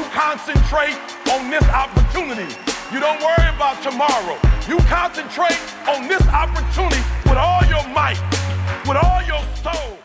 concentrate on this opportunity. You don't worry about tomorrow. You concentrate on this opportunity with all your might, with all your soul.